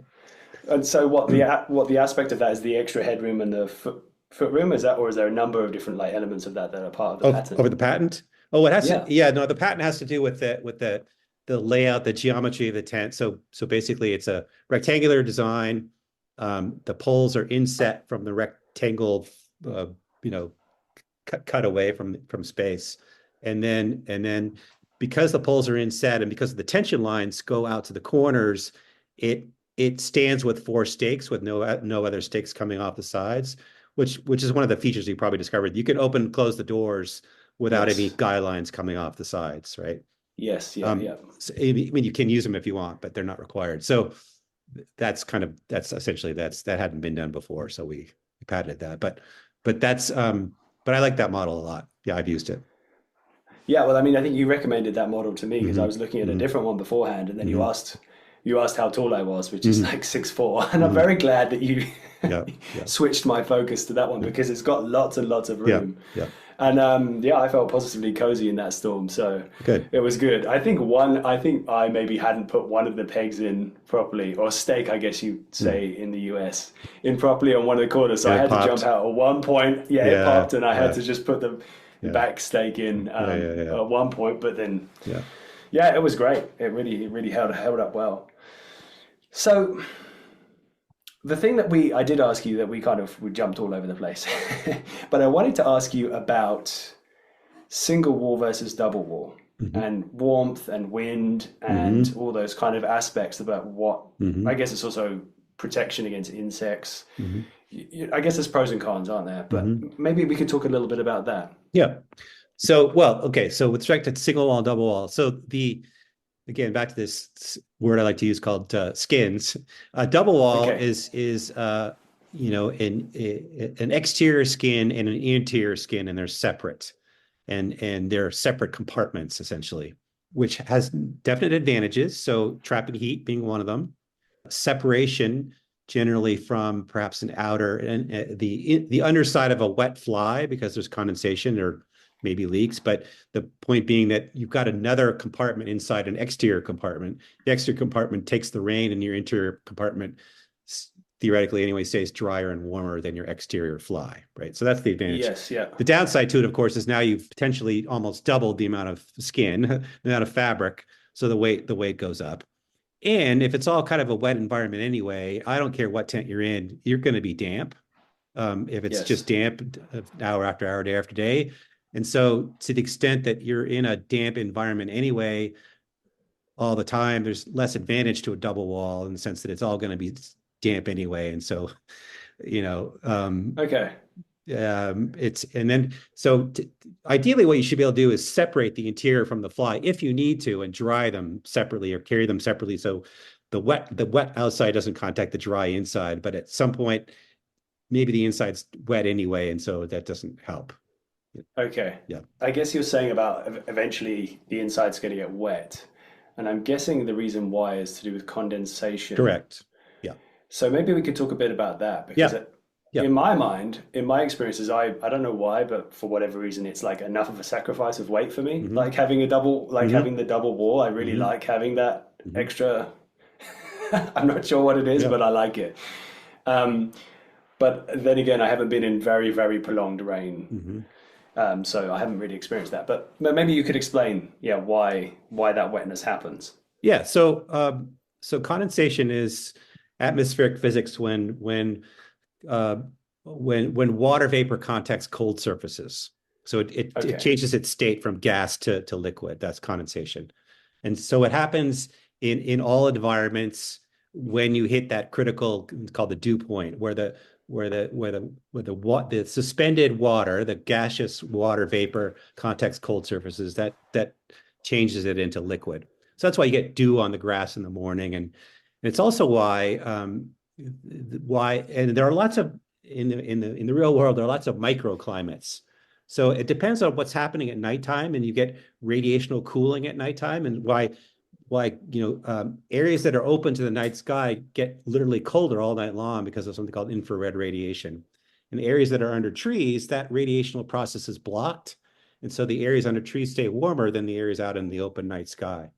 And so what the aspect of that is the extra headroom and the foot room, is that, or is there a number of different like elements of that that are part of the Oh, pattern? over the patent? Oh, it has to, Yeah. yeah, no, the patent has to do with the layout, the geometry of the tent. So basically it's a rectangular design. The poles are inset from the rectangle, uh, you know, cut away from space. And then because the poles are inset and because the tension lines go out to the corners, it it stands with four stakes with no other stakes coming off the sides, which is one of the features you probably discovered. You can open and close the doors without any Yes. guy lines coming off the sides, right? Yes. Yeah. Yeah. So, I mean, you can use them if you want, but they're not required. So that's essentially that hadn't been done before, so we patented that. But that's but I like that model a lot. Yeah, I've used it. Yeah, well, I mean, I think you recommended that model to me because I Hmm. was looking at a Hmm. different one beforehand, and then Hmm. you asked how tall I was, which is Hmm. like 6'4", and I'm Hmm. very glad that you Yeah, yeah, switched my focus to that one yeah, because it's got lots and lots of yeah, room. yeah. And yeah, I felt positively cozy in that storm, so Good. it was good. I think I maybe hadn't put one of the pegs in properly, or stake, I guess you'd Hmm. say in the US, in properly on one of the corners. So And I it had to jump popped. out at one point. Yeah, it Yeah, popped, and I had yeah, to just put the yeah, back stake in yeah, yeah, yeah, at one point. But then, yeah. yeah, it was great. It really held up well. So the thing that I did ask you that we jumped all over the place, but I wanted to ask you about single wall versus double wall Hmm. and warmth and wind and Hmm. all those kind of aspects about what I Hmm. guess it's also protection against insects. Hmm. I guess there's pros and cons, aren't there? But Hmm. maybe we could talk a little bit about that. Yeah. So, well, okay. So with respect to single wall and double wall, so the again back to this word I like to use called skins. Double wall Okay. an exterior skin and an interior skin, and they're separate, and they're separate compartments essentially, which has definite advantages. So trapping heat being one of them, separation generally from perhaps an outer and the underside of a wet fly because there's condensation or maybe leaks. But the point being that you've got another compartment inside an exterior compartment. The exterior compartment takes the rain, and your interior compartment theoretically anyway stays drier and warmer than your exterior fly, right? So that's the advantage. Yes, yeah. The downside to it, of course, is now you've potentially almost doubled the amount of skin, the amount of fabric, so the weight goes up. And if it's all kind of a wet environment anyway, I don't care what tent you're in, you're going to be damp. If it's Yes. just damp hour after hour, day after day. And so to the extent that you're in a damp environment anyway, all the time, there's less advantage to a double wall in the sense that it's all going to be damp anyway. And so, you know, Okay. it's and then so ideally what you should be able to do is separate the interior from the fly if you need to, and dry them separately or carry them separately, so the wet outside doesn't contact the dry inside. But at some point maybe the inside's wet anyway, and so that doesn't help. Okay. Yeah, I guess you're saying about eventually the inside's going to get wet. And I'm guessing the reason why is to do with condensation. correct. Yeah, So maybe we could talk a bit about that because yeah, yeah. in my mind, in my experiences, I don't know why, but for whatever reason, it's like enough of a sacrifice of weight for me. Hmm. Like having a double, like Hmm. having the double wall, I really Hmm. like having that Hmm. extra. I'm not sure what it is, Yeah. but I like it. Um, but then again, I haven't been in very, very prolonged rain. Hmm. So I haven't really experienced that. But maybe you could explain, yeah, why that wetness happens. Yeah. So condensation is atmospheric physics uh, when water vapor contacts cold surfaces. So it Okay. changes its state from gas to liquid. That's condensation. And so it happens in all environments when you hit that critical, it's called the dew point, where the suspended water, the gaseous water vapor contacts cold surfaces, that changes it into liquid. So that's why you get dew on the grass in the morning, and it's also why and there are lots of in the real world there are lots of microclimates. So it depends on what's happening at nighttime, and you get radiational cooling at nighttime, and why areas that are open to the night sky get literally colder all night long because of something called infrared radiation. In areas that are under trees, that radiational process is blocked, and so the areas under trees stay warmer than the areas out in the open night sky.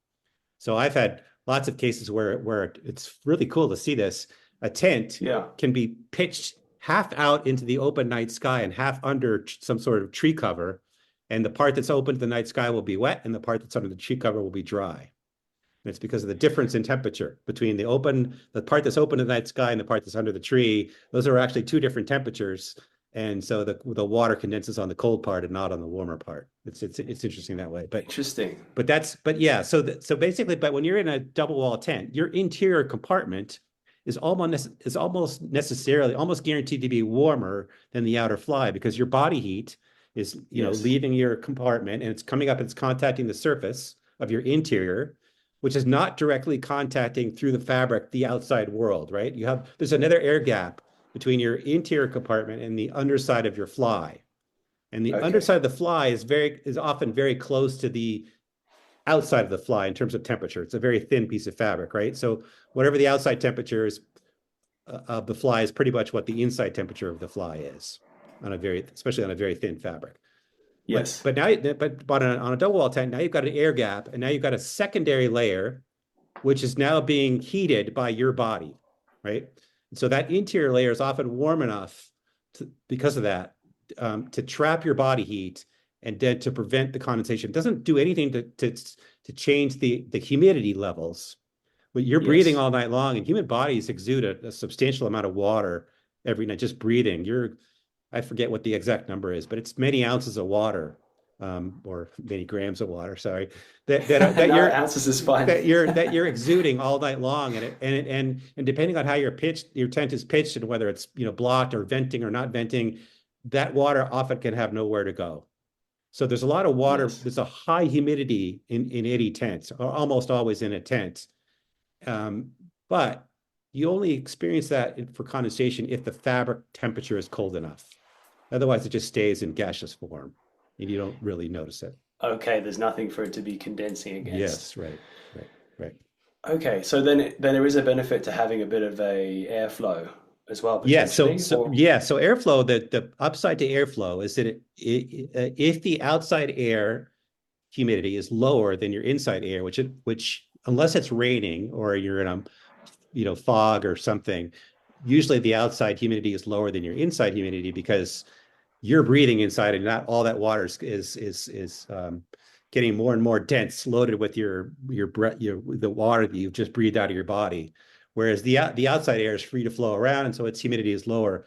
So I've had lots of cases where it's really cool to see this. A tent Yeah. can be pitched half out into the open night sky and half under some sort of tree cover, and the part that's open to the night sky will be wet, and the part that's under the tree cover will be dry. And it's because of the difference in temperature between the part that's open to the night sky and the part that's under the tree. Those are actually two different temperatures. And so the water condenses on the cold part and not on the warmer part. It's interesting that way. Interesting. But yeah, so basically, but when you're in a double wall tent, your interior compartment is almost necessarily almost guaranteed to be warmer than the outer fly, because your body heat is Yes. leaving your compartment and it's coming up and it's contacting the surface of your interior, which is not directly contacting through the fabric the outside world, right? There's another air gap between your interior compartment and the underside of your fly. And the Okay. underside of the fly is often very close to the outside of the fly in terms of temperature. It's a very thin piece of fabric, right? So whatever the outside temperature is of the fly is pretty much what the inside temperature of the fly is especially on a very thin fabric. But Yes. but now but on a double wall tent, now you've got an air gap, and now you've got a secondary layer which is now being heated by your body, right? And so that interior layer is often warm enough because of that, to trap your body heat and then to prevent the condensation. It doesn't do anything to change the humidity levels, but you're breathing Yes. all night long, and human bodies exude a substantial amount of water every night. Just breathing, I forget what the exact number is, but it's many ounces of water, or many grams of water. Sorry, that that that No, you're ounces is fine. that you're exuding all night long, and depending on how your tent is pitched, and whether it's blocked or venting or not venting, that water often can have nowhere to go. So there's a lot of water. Yes. There's a high humidity in any tent, or almost always in a tent. Um, but you only experience that for condensation if the fabric temperature is cold enough. Otherwise, it just stays in gaseous form and you don't really notice it. Okay, there's nothing for it to be condensing against. Yes, right, right, right. Okay, so then there is a benefit to having a bit of a airflow as well, Yeah, so potentially, so or yeah, so airflow, the upside to airflow is that if the outside air humidity is lower than your inside air, which unless it's raining or you're in a fog or something, usually the outside humidity is lower than your inside humidity because you're breathing inside and not all that water is getting more and more dense, loaded with your breath, the water that you've just breathed out of your body. Whereas the outside air is free to flow around, and so its humidity is lower.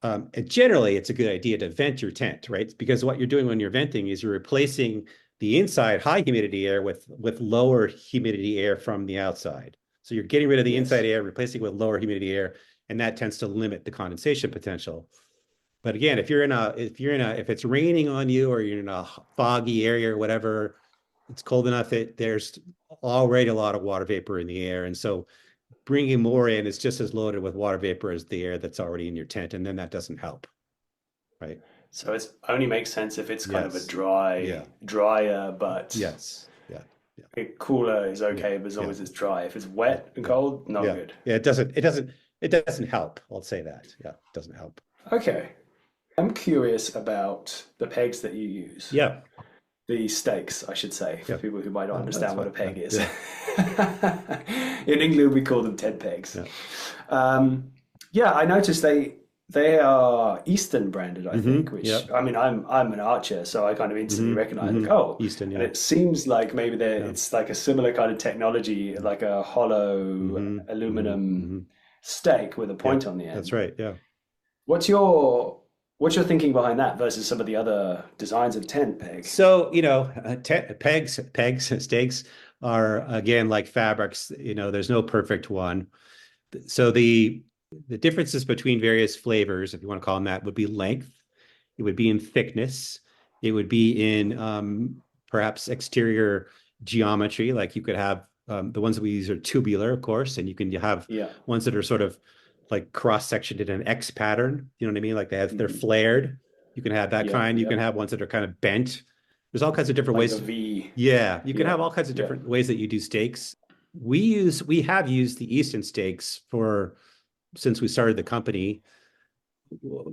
And generally, it's a good idea to vent your tent, right? Because what you're doing when you're venting is you're replacing the inside high humidity air with lower humidity air from the outside. So you're getting rid of the inside yes. air, replacing it with lower humidity air, and that tends to limit the condensation potential. But again, if it's raining on you or you're in a foggy area or whatever, it's cold enough that there's already a lot of water vapor in the air, and so bringing more in is just as loaded with water vapor as the air that's already in your tent, and then that doesn't help, right? So it only makes sense if it's kind of a Yes. Yeah. drier, but Yes. Yeah. Yeah. cooler is Yeah. okay, but as long Yeah. as it's dry. If it's Yeah. wet and Yeah. cold, not Yeah. good. Yeah. It doesn't help. I'll say that. Yeah. It doesn't help. Okay. I'm curious about the pegs that you use. Yeah. The stakes, I should say, for Yeah. people who might not That's understand what a fine. Yeah. peg is. Yeah. In England, we call them tent pegs. Yeah. Yeah, I noticed they are Eastern branded, I think, Yeah. which I mean I'm an archer, so I kind of instantly recognize like, oh, Easton. and Yeah. it seems like maybe Yeah. it's like a similar kind of technology, like a hollow aluminum hmm stake with a Yeah. point on the That's end. right. Yeah. What's your what's your thinking behind that versus some of the other designs of tent peg? So, pegs, stakes are again like fabrics. There's no perfect one. So the differences between various flavors, if you want to call them that, would be length. It would be in thickness. It would be in perhaps exterior geometry. Like you could have the ones that we use are tubular, of course, and you can have Yeah. ones that are sort of like cross-sectioned in an X pattern. You know what I mean? Like they're Mhm. flared. You can have that Yep, kind. You can yep. have ones that are kind of bent. There's all kinds of different Like the ways. V. Yeah, you can Yeah, have all kinds of yeah. different ways that you do stakes. We have used the Easton stakes for since we started the company,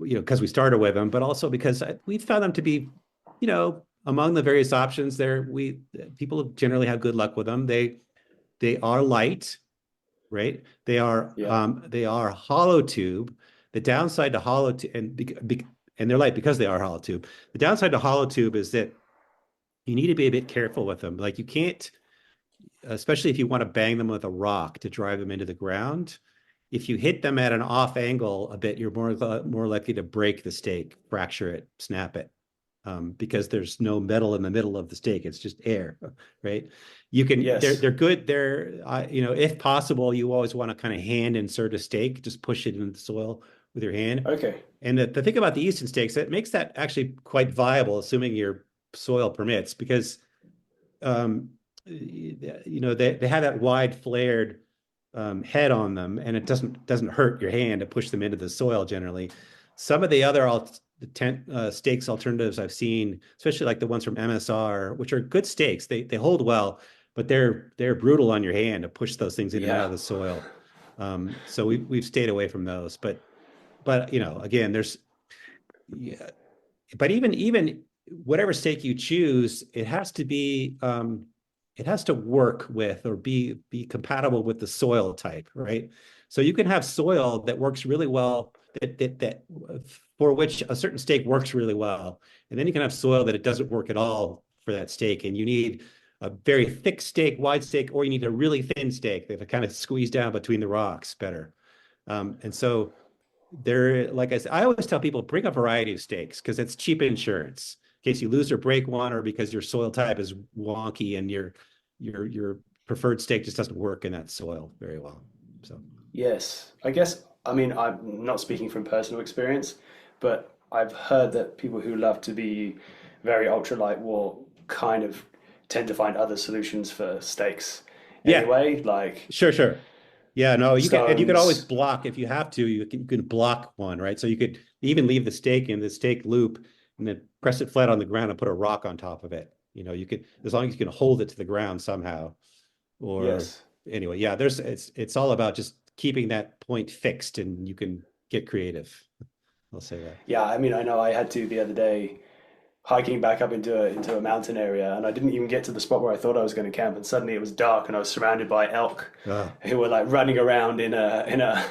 because we started with them, but also because we found them to be, among the various options there, people generally have good luck with them. They are light, right? They are Yeah. hollow tube. The downside to hollow tube and they're light because they are hollow tube. The downside to hollow tube is that you need to be a bit careful with them. Like you can't, especially if you want to bang them with a rock to drive them into the ground. If you hit them at an off angle a bit, you're more likely to break the stake, fracture it, snap it, because there's no metal in the middle of the stake. It's just air, right? Yes. They're good. If possible, you always want to kind of hand insert a stake, just push it into the soil with your hand. Okay. And the thing about the Easton stakes, it makes that actually quite viable, assuming your soil permits, because um, they have that wide flared head on them, and it doesn't hurt your hand to push them into the soil generally. Some of the other tent stakes alternatives I've seen, especially like the ones from MSR, which are good stakes, they hold well, but they're brutal on your hand to push those things in and out Yeah. of the soil. So we've stayed away from those, but again, there's yeah, but even whatever stake you choose, it has to work with or be compatible with the soil type, right? So you can have soil that works really well, that for which a certain stake works really well, and then you can have soil that it doesn't work at all for that stake, and you need a very thick stake, wide stake, or you need a really thin stake that kind of squeeze down between the rocks better. And so like I said, I always tell people bring a variety of stakes because it's cheap insurance in case you lose or break one, or because your soil type is wonky and your preferred stake just doesn't work in that soil very well. So Yes. I guess, I mean, I'm not speaking from personal experience, but I've heard that people who love to be very ultralight will kind of tend to find other solutions for stakes yeah, anyway. Like, sure. Yeah, no, you could always stones. block if you have to. You can block one, right? So you could even leave the stake in the stake loop and then press it flat on the ground and put a rock on top of it. You could, as long as you can hold it to the ground somehow. Or Yes. anyway, yeah, it's all about just keeping that point fixed, and you can get creative. I'll say that. Yeah, I mean, I know I had to the other day hiking back up into a mountain area, and I didn't even get to the spot where I thought I was going to camp, and suddenly it was dark, and I was surrounded by elk Ah, who were like running around a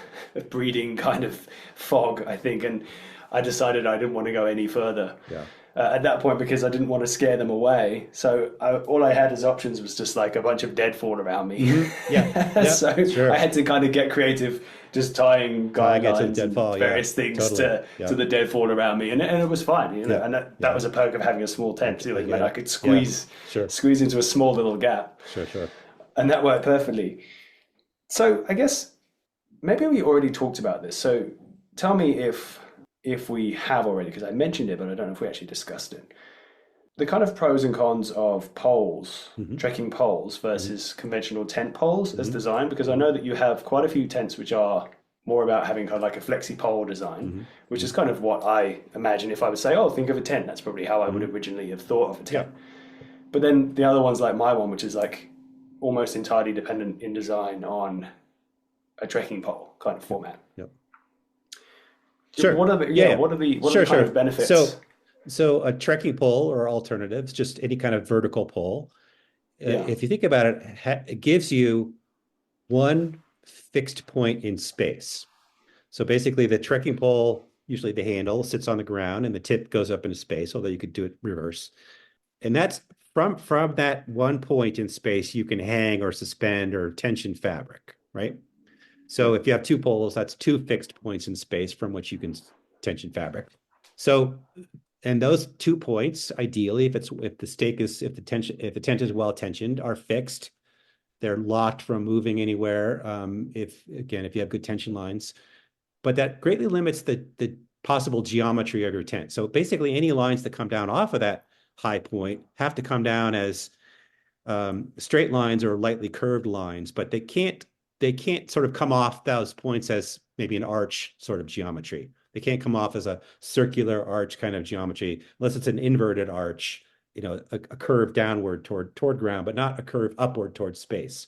breeding kind of fog, I think, and I decided I didn't want to go any further. yeah. At that point because I didn't want to scare them away. So all I had as options was just like a bunch of deadfall around me. Yeah, yeah, So I sure. had to kind of get creative, just tying I get to the guidelines and deadfall. Yeah, various things totally. to Yeah, the deadfall around me, and it was fine. yeah, And that yeah. was a perk of having a small tent too. I It get meant I it. could Yeah, sure, squeeze into a small little gap, sure, sure. and that worked perfectly. So I guess maybe we already talked about this. So tell me if we have already, because I mentioned it, but I don't know if we actually discussed it. The kind of pros and cons of poles, Hmm. trekking poles Hmm. versus conventional tent poles as Hmm. design, because I Hmm. know that you have quite a few tents which are more about having kind of like a flexi pole design, Hmm. which Hmm. is kind of what I imagine if I would say, oh, think of a tent. That's probably how I would Hmm. originally have thought of a Yeah, tent. But then the other one's like my one, which is like almost entirely dependent in design on a trekking pole kind of yeah, format. yeah. Sure. What are the Yeah, yeah? yeah. What are the Sure, kind of sure. benefits? So a trekking pole or alternatives, just any kind of vertical pole. Yeah. If you think about it, it gives you one fixed point in space. So basically, the trekking pole, usually the handle sits on the ground and the tip goes up into space, although you could do it reverse. And that's from that one point in space, you can hang or suspend or tension fabric, right? So Yeah. if you have two poles, that's two fixed points in space from which you can tension fabric. So, and those 2 points, ideally, if the stake is if the tent is well tensioned, are fixed. They're locked from moving anywhere. If you have good tension lines, but that greatly limits the possible geometry of your tent. So basically, any lines that come down off of that high point have to come down as straight lines or lightly curved lines, but they can't sort of come off those points as maybe an arch sort of geometry. They can't come off as a circular arch kind of geometry unless it's an inverted arch, a curve downward toward ground, but not a curve upward towards space.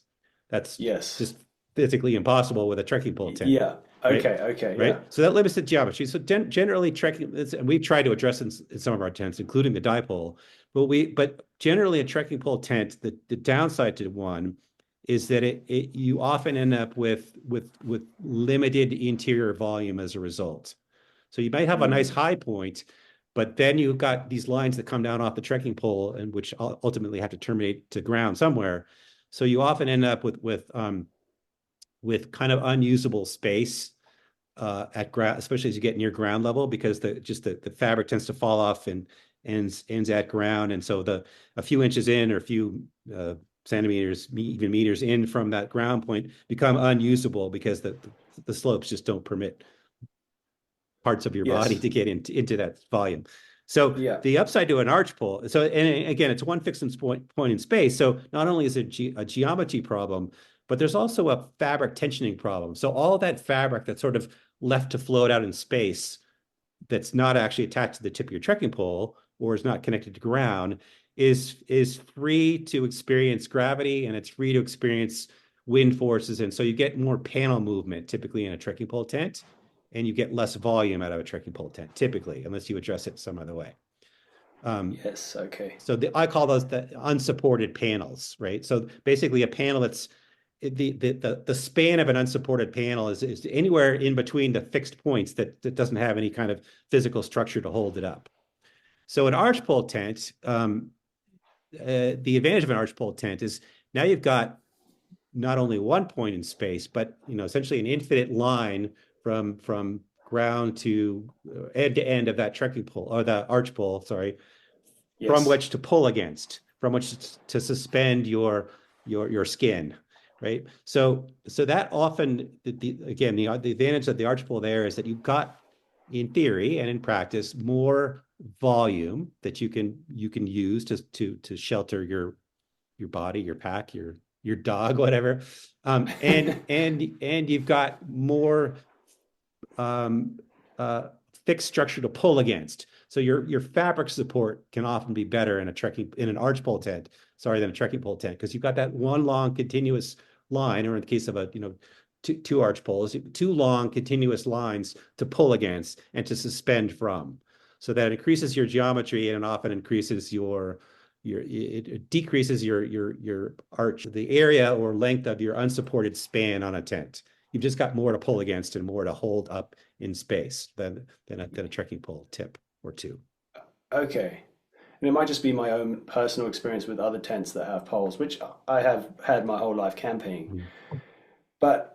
That's Yes. just physically impossible with a trekking pole tent, Yeah. right? Okay. Okay. Yeah. Right. So that limits the geometry. So generally trekking, and we've tried to address in some of our tents, including the dipole, but generally a trekking pole tent, the downside to one is that you often end up with limited interior volume as a result. So you might have a nice Mm. high point, but then you've got these lines that come down off the trekking pole and which ultimately have to terminate to ground somewhere. So you often end up with kind of unusable space at ground, especially as you get near ground level, because the fabric tends to fall off and ends at ground, and so a few inches in or a few centimeters, even meters in from that ground point become unusable because the slopes just don't permit parts of your body Yes. to get into that volume. So Yeah. the upside to an arch pole, and again, it's one fixed point in space. So not only is it a geometry problem, but there's also a fabric tensioning problem. So all that fabric that's sort of left to float out in space, that's not actually attached to the tip of your trekking pole or is not connected to ground, is free to experience gravity, and it's free to experience wind forces. And so you get more panel movement typically in a trekking pole tent, and you get less volume out of a trekking pole tent typically, unless you address it some other way. Um, Yes. Okay. so I call those the unsupported panels, right? So basically, a panel that's the span of an unsupported panel is anywhere in between the fixed points that doesn't have any kind of physical structure to hold it up. So an arch pole tent, the advantage of an arch pole tent is now you've got not only one point in space, but essentially an infinite line from ground to end of that trekking pole or the arch pole, sorry, from Yes. which to pull against, from which to suspend your skin, right? So that often again the advantage of the arch pole there is that you've got in theory and in practice more volume that you can use to shelter your body, your pack, your your dog, whatever. And you've got more um, fixed structure to pull against. So your fabric support can often be better in an arch pole tent, sorry, than a trekking pole tent, because you've got that one long continuous line, or in the case of a two arch poles, two long continuous lines to pull against and to suspend from. So that increases your geometry and often increases it decreases your arch, the area or length of your unsupported span on a tent. You've just got more to pull against and more to hold up in space than a trekking pole tip or two. Okay. And it might just be my own personal experience with other tents that have poles, which I have had my whole life camping. Mm-hmm. But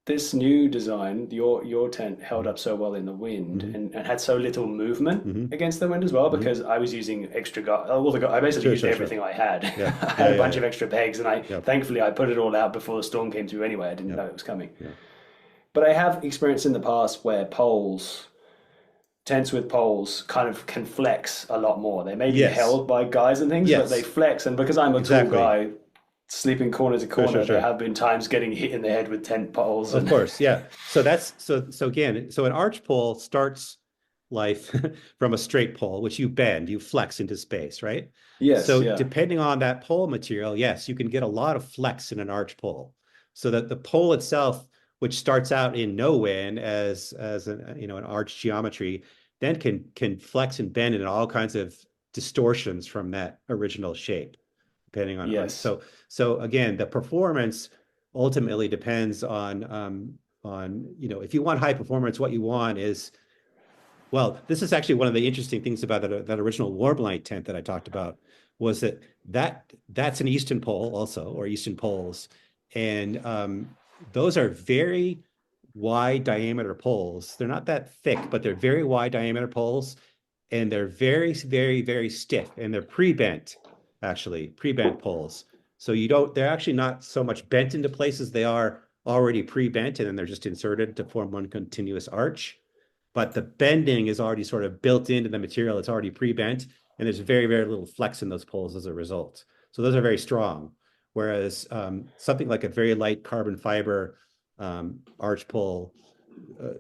this new design, your tent held up so well in the wind Mm-hmm. and had so little movement Mm-hmm. against the wind as well, Mm-hmm. because I was using extra I basically used everything I had. Yeah. I had a bunch Yeah. of extra pegs, and Yep. thankfully I put it all out before the storm came through anyway. I didn't Yep. know it was coming. Yeah. But I have experienced in the past where tents with poles kind of can flex a lot more. They may be Yes. held by guys and things, but Yes. they flex. And because I'm a Exactly. tall guy, sleeping corner to corner, Sure. there have been times getting hit in the head with tent poles. Of course, yeah. So again, so an arch pole starts life from a straight pole, which you bend, you flex into space, right? Yes, So yeah. depending on that pole material, yes, you can get a lot of flex in an arch pole. So that the pole itself, which starts out in no wind as an arch geometry, then can flex and bend in all kinds of distortions from that original shape, depending Yes. so again, the performance ultimately depends if you want high performance, what you want is, well, this is actually one of the interesting things about that original Warmlight tent that I talked about, was that's an Easton pole also, or Easton poles. And those are very wide diameter poles. They're not that thick, but they're very wide diameter poles. And they're very, very, very stiff. And they're pre-bent, actually, pre-bent poles. So they're actually not so much bent into places. They are already pre-bent, and then they're just inserted to form one continuous arch. But the bending is already sort of built into the material. It's already pre-bent, and there's very, very little flex in those poles as a result. So those are very strong. Whereas something like a very light carbon fiber arch pole,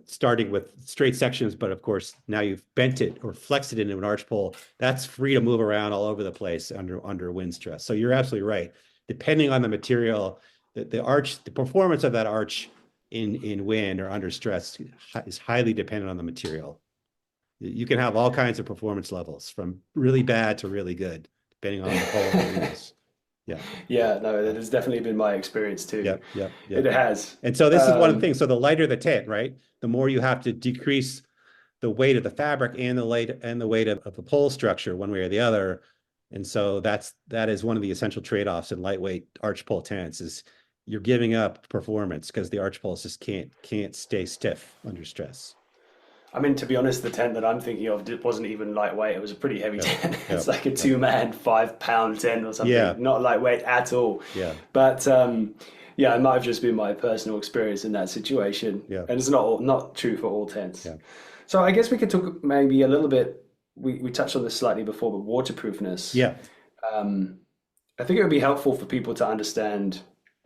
starting with straight sections, but of course now you've bent it or flexed it into an arch pole, that's free to move around all over the place under wind stress. So you're absolutely right. Depending on the material, the performance of that arch in wind or under stress is highly dependent on the material. You can have all kinds of performance levels, from really bad to really good, depending on the pole that you use. Yeah. Yeah, no, that has definitely been my experience too. Yep. It has. And so this is one of the things. So the lighter the tent, right, the more you have to decrease the weight of the fabric and the weight of the pole structure, one way or the other. And so that is one of the essential trade-offs in lightweight arch pole tents, is you're giving up performance because the arch poles just can't stay stiff under stress. I mean, to be honest, the tent that I'm thinking of wasn't even lightweight. It was a pretty heavy tent. It's like a 2-man, 5-pound tent or something. Yeah. Not lightweight at all. Yeah. But yeah, it might have just been my personal experience in that situation. Yeah. And it's not true for all tents. Yeah. So I guess we could talk maybe a little bit. We touched on this slightly before, but waterproofness. Yeah. I think it would be helpful for people to understand,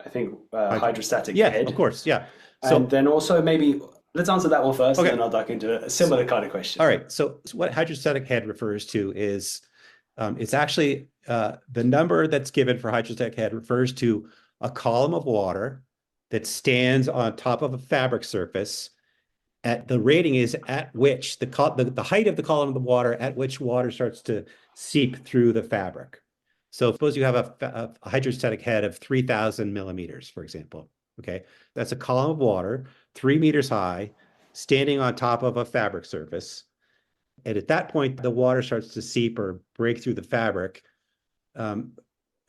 I think, hydrostatic Yeah, head. of course. Yeah. And then also maybe let's answer that one first, Okay. and then I'll duck into a similar kind of question. All right. So what hydrostatic head refers to is, it's actually the number that's given for hydrostatic head refers to a column of water that stands on top of a fabric surface. At the rating is at which the height of the column of the water at which water starts to seep through the fabric. So suppose you have a hydrostatic head of 3,000 millimeters, for example. Okay, that's a column of water 3 meters high, standing on top of a fabric surface. And at that point, the water starts to seep or break through the fabric. And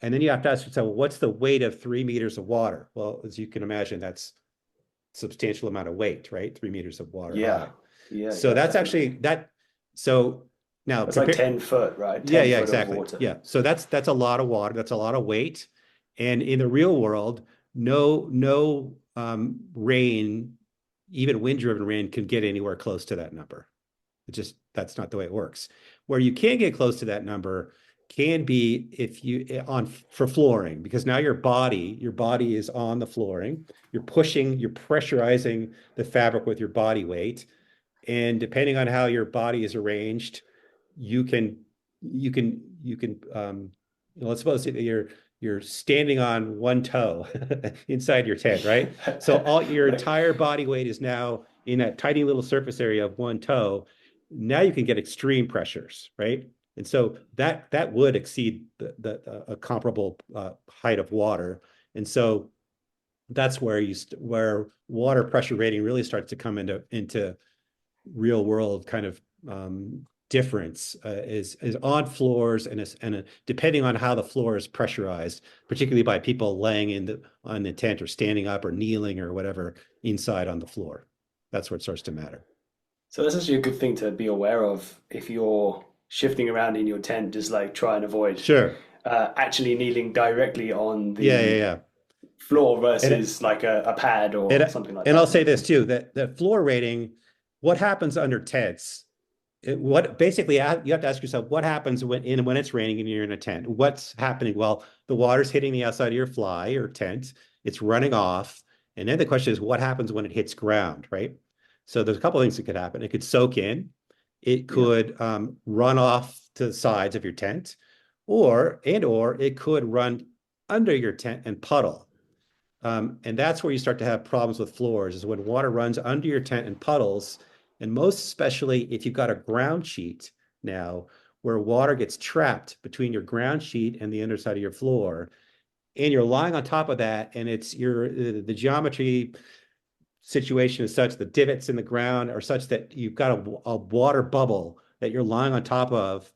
then you have to ask yourself, well, what's the weight of 3 meters of water? Well, as you can imagine, that's a substantial amount of weight, right? 3 meters of water high. Yeah. So that's definitely. actually that. So now It's like 10 foot, right? 10 yeah, foot of exactly. water. Yeah. So that's a lot of water. That's a lot of weight. And in the real world, no rain, even wind-driven rain, can get anywhere close to that number. That's not the way it works. Where you can get close to that number can be if you on for flooring, because now your body is on the flooring. You're pressurizing the fabric with your body weight. And depending on how your body is arranged, you can let's suppose that you're standing on one toe inside your tent, right? So all your Right. entire body weight is now in that tiny little surface area of one toe. Now you can get extreme pressures, right? And so that would exceed the a comparable height of water. And so that's where water pressure rating really starts to come into real world kind of difference, is on floors, and depending on how the floor is pressurized, particularly by people laying on the tent or standing up or kneeling or whatever inside on the floor. That's where it starts to matter. So that's actually a good thing to be aware of if you're shifting around in your tent, just like try and avoid Sure. actually kneeling directly on Yeah, yeah, the yeah. floor And versus like a pad or and something like and I'll that. say this too, that the floor rating, what happens under tents, what basically you have to ask yourself what happens when it's raining and you're in a tent. What's happening? Well, the water's hitting the outside of your fly or tent, it's running off. And then the question is, what happens when it hits ground, right? So there's a couple of things that could happen. It could soak in, it Yeah. could run off to the sides of your tent, or it could run under your tent and puddle. And that's where you start to have problems with floors, is when water runs under your tent and puddles, and most especially if you've got a ground sheet now, where water gets trapped between your ground sheet and the underside of your floor, and you're lying on top of that, and the geometry situation is such, the divots in the ground are such that you've got a water bubble that you're lying on top of,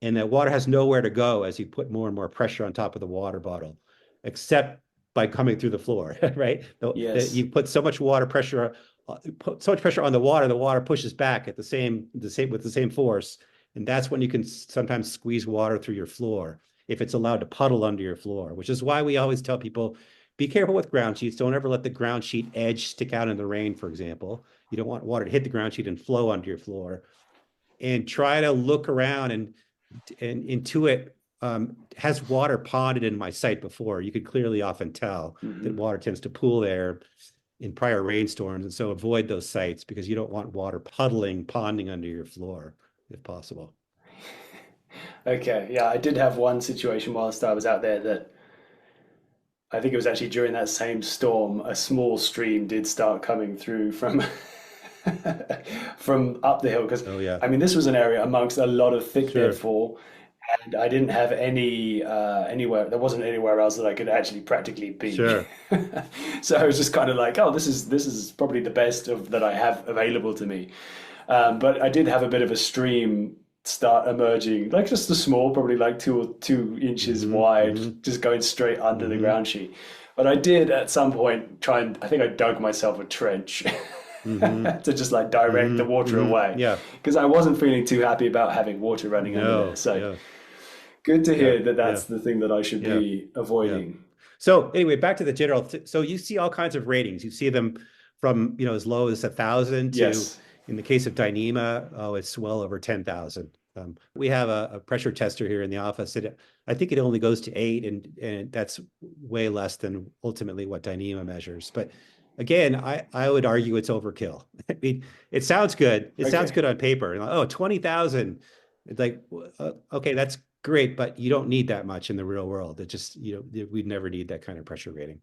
and that water has nowhere to go as you put more and more pressure on top of the water bottle, except by coming through the floor, right? Yes. You put so much put so much pressure on the water pushes back at with the same force, and that's when you can sometimes squeeze water through your floor if it's allowed to puddle under your floor, which is why we always tell people, be careful with ground sheets. Don't ever let the ground sheet edge stick out in the rain, for example. You don't want water to hit the ground sheet and flow onto your floor. And try to look around and intuit, has water ponded in my site before? You could clearly often tell that Hmm. water tends to pool there in prior rainstorms. And so avoid those sites, because you don't want water ponding under your floor if possible. Okay. Yeah, I did have one situation whilst I was out there that I think it was actually during that same storm, a small stream did start coming through from from up the hill. Because Oh, yeah. I mean, this was an area amongst a lot of thick Sure. deadfall, and I didn't have anywhere. There wasn't anywhere else that I could actually practically be. Sure. So I was just kind of like, oh, this is probably the best of that I have available to me. But I did have a bit of a stream start emerging, like just a small, probably like 2 or 2 inches Hmm. Hmm. wide, just going straight under the Hmm. ground sheet. But I did at some point try and I think I dug myself a trench Hmm. to just like direct Hmm. the water Hmm. away Yeah. because I wasn't feeling too happy about having water running under there. No. So Yeah. good to Yeah. hear that Yeah. that's the thing that I should Yeah. be Yeah. avoiding. So anyway, back to the general. So you see all kinds of ratings. You see them from, as low as 1,000 to, Yes. in the case of Dyneema, oh, it's well over 10,000. We have a pressure tester here in the office. I think it only goes to 8, and that's way less than ultimately what Dyneema measures. But again, I would argue it's overkill. I mean, it sounds good. It sounds Okay. good on paper. Like, oh, 20,000. It's like, okay, that's great, but you don't need that much in the real world. It just, we'd never need that kind of pressure rating.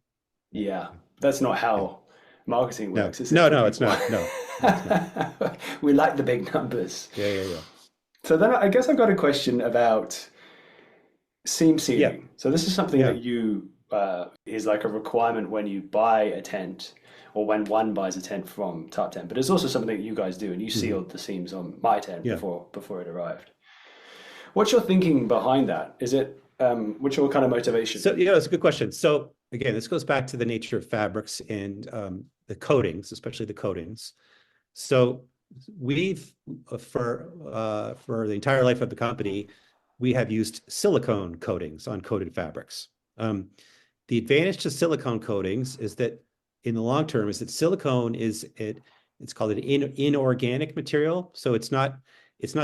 Yeah. That's not Yeah. how marketing No, works, is it, no, for no, it's people? not. No, no, it's not. We like the big numbers. Yeah, yeah, yeah. So then I guess I've got a question about seam Yeah, sealing. So this is something that yeah. you is like a requirement when you buy a tent or when one buys a tent from Tarptent, but it's also something that you guys do and you Hmm. sealed the seams on my tent Yeah. before it arrived. What's your thinking behind that? Is it what's your kind of motivation? So, it's a good question. So again, this goes back to the nature of fabrics and the coatings, especially the coatings. So we've for the entire life of the company, we have used silicone coatings on coated fabrics. The advantage to silicone coatings is that in the long term is that silicone it's called an inorganic material. So it's not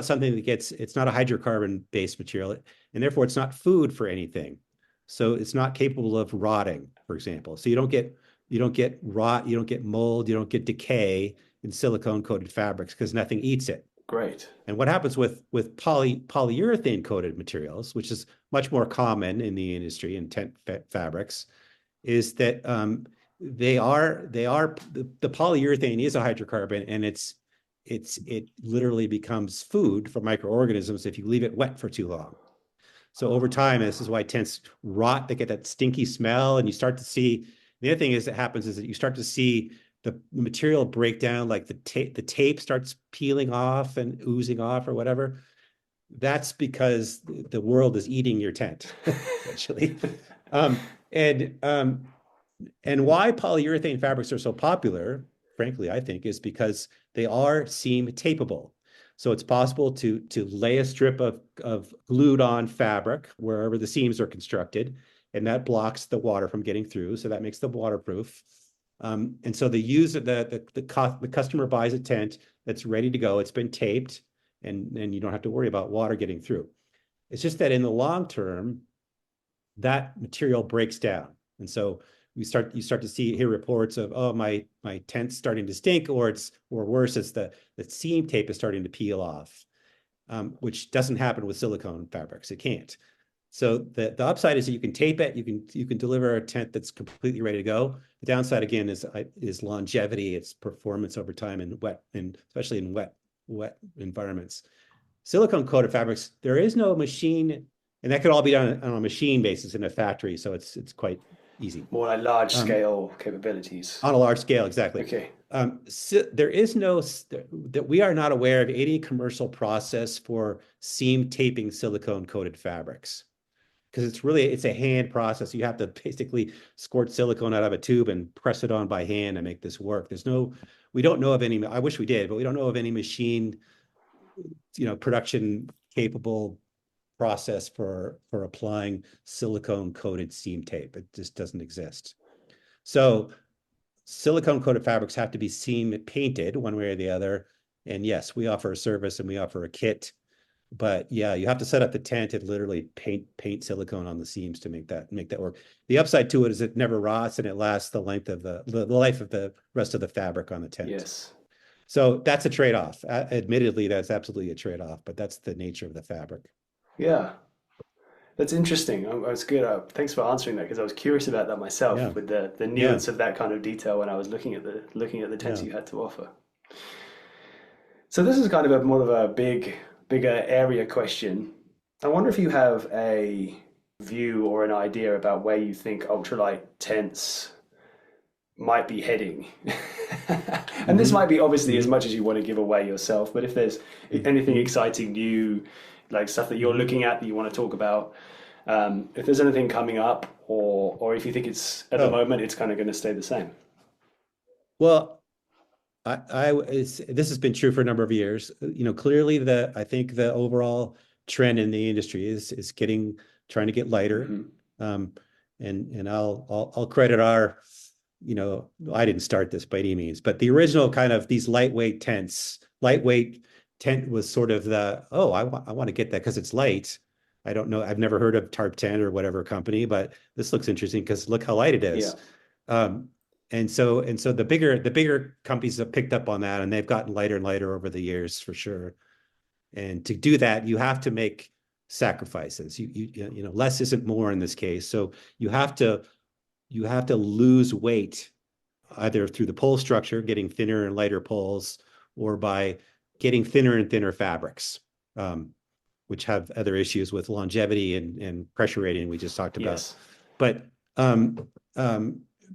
something it's not a hydrocarbon based material. and therefore it's not food for anything. So it's not capable of rotting, for example. So you don't get rot, you don't get mold, you don't get decay in silicone coated fabrics because nothing eats it. Great. And what happens with polyurethane coated materials, which is much more common in the industry in tent fabrics, is that the polyurethane is a hydrocarbon, and it literally becomes food for microorganisms if you leave it wet for too long. So over time, this is why tents rot. They get that stinky smell, and you start to see. The other thing is that happens is that you start to see the material break down, like the tape starts peeling off and oozing off or whatever. That's because the world is eating your tent, essentially. Um, and um, and why polyurethane fabrics are so popular, frankly, I think, is because they are seam tapeable. So it's possible to lay a strip of glued on fabric wherever the seams are constructed, and that blocks the water from getting through. So that makes them waterproof. And so the customer buys a tent that's ready to go. It's been taped, and you don't have to worry about water getting through. It's just that in the long term, that material breaks down. And so you start to hear reports of, oh, my tent's starting to stink, or worse, it's the seam tape is starting to peel off, which doesn't happen with silicone fabrics. It can't. So the upside is that you can tape it, you can deliver a tent that's completely ready to go. The downside again is longevity, its performance over time in wet, and especially in wet environments. Silicone coated fabrics, there is no machine, and that could all be done on a machine basis in a factory, so it's quite easy. More like large scale capabilities. On a large scale, exactly. Okay. So there is that we are not aware of any commercial process for seam taping silicone coated fabrics, because it's a hand process. You have to basically squirt silicone out of a tube and press it on by hand to make this work. We don't know of any, I wish we did, but we don't know of any machine, production capable process for applying silicone coated seam tape. It just doesn't exist. So silicone coated fabrics have to be seam painted one way or the other. And yes, we offer a service and we offer a kit, but yeah, you have to set up the tent and literally paint silicone on the seams to make that work. The upside to it is it never rots, and it lasts the length of the life of the rest of the fabric on the tent. Yes. So that's a trade-off. Admittedly, that's absolutely a trade-off, but that's the nature of the fabric. Yeah. That's interesting. That's good. Thanks for answering that, because I was curious about that myself, Yeah. with the nuance of that kind of detail when I was looking at the tents Yeah. you had to offer. So this is kind of more of a bigger area question. I wonder if you have a view or an idea about where you think ultralight tents might be heading. And this might be obviously as much as you want to give away yourself, but if there's anything exciting new, like stuff that you're looking at that you want to talk about, if there's anything coming up, or if you think it's at the moment it's kind of going to stay the same. Well, this has been true for a number of years. Clearly I think the overall trend in the industry is trying to get lighter. And I'll credit our, I didn't start this by any means, but the original kind of these lightweight tent was sort of I want to get that because it's light. I don't know. I've never heard of Tarptent or whatever company, but this looks interesting because look how light it is. Yeah. And so the bigger companies have picked up on that, and they've gotten lighter and lighter over the years for sure. And to do that, you have to make sacrifices. Less isn't more in this case. So you have to lose weight either through the pole structure, getting thinner and lighter poles, or by getting thinner and thinner fabrics, which have other issues with longevity and pressure rating we just talked about. Yes.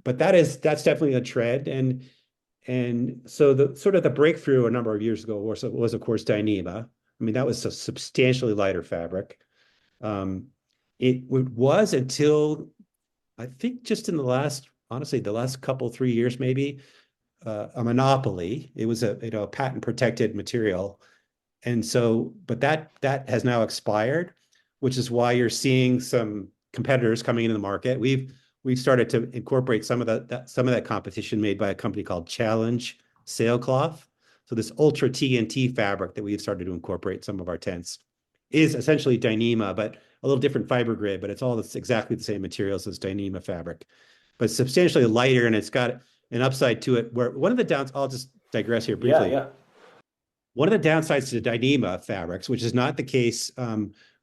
But that's definitely a trend, and so the breakthrough a number of years ago was of course Dyneema. I mean, that was a substantially lighter fabric. It was until I think just in the last 3 years maybe, a monopoly. It was a patent protected material, and so but that has now expired, which is why you're seeing some competitors coming into the market. We've started to incorporate some of that competition made by a company called Challenge Sailcloth. So this ultra TNT fabric that we've started to incorporate in some of our tents. is essentially Dyneema, but a little different fiber grid, but it's all exactly the same materials as Dyneema fabric, but substantially lighter, and it's got an upside to it where one of the downs, I'll just digress here Yeah, briefly. yeah. One of the downsides to Dyneema fabrics, which is not the case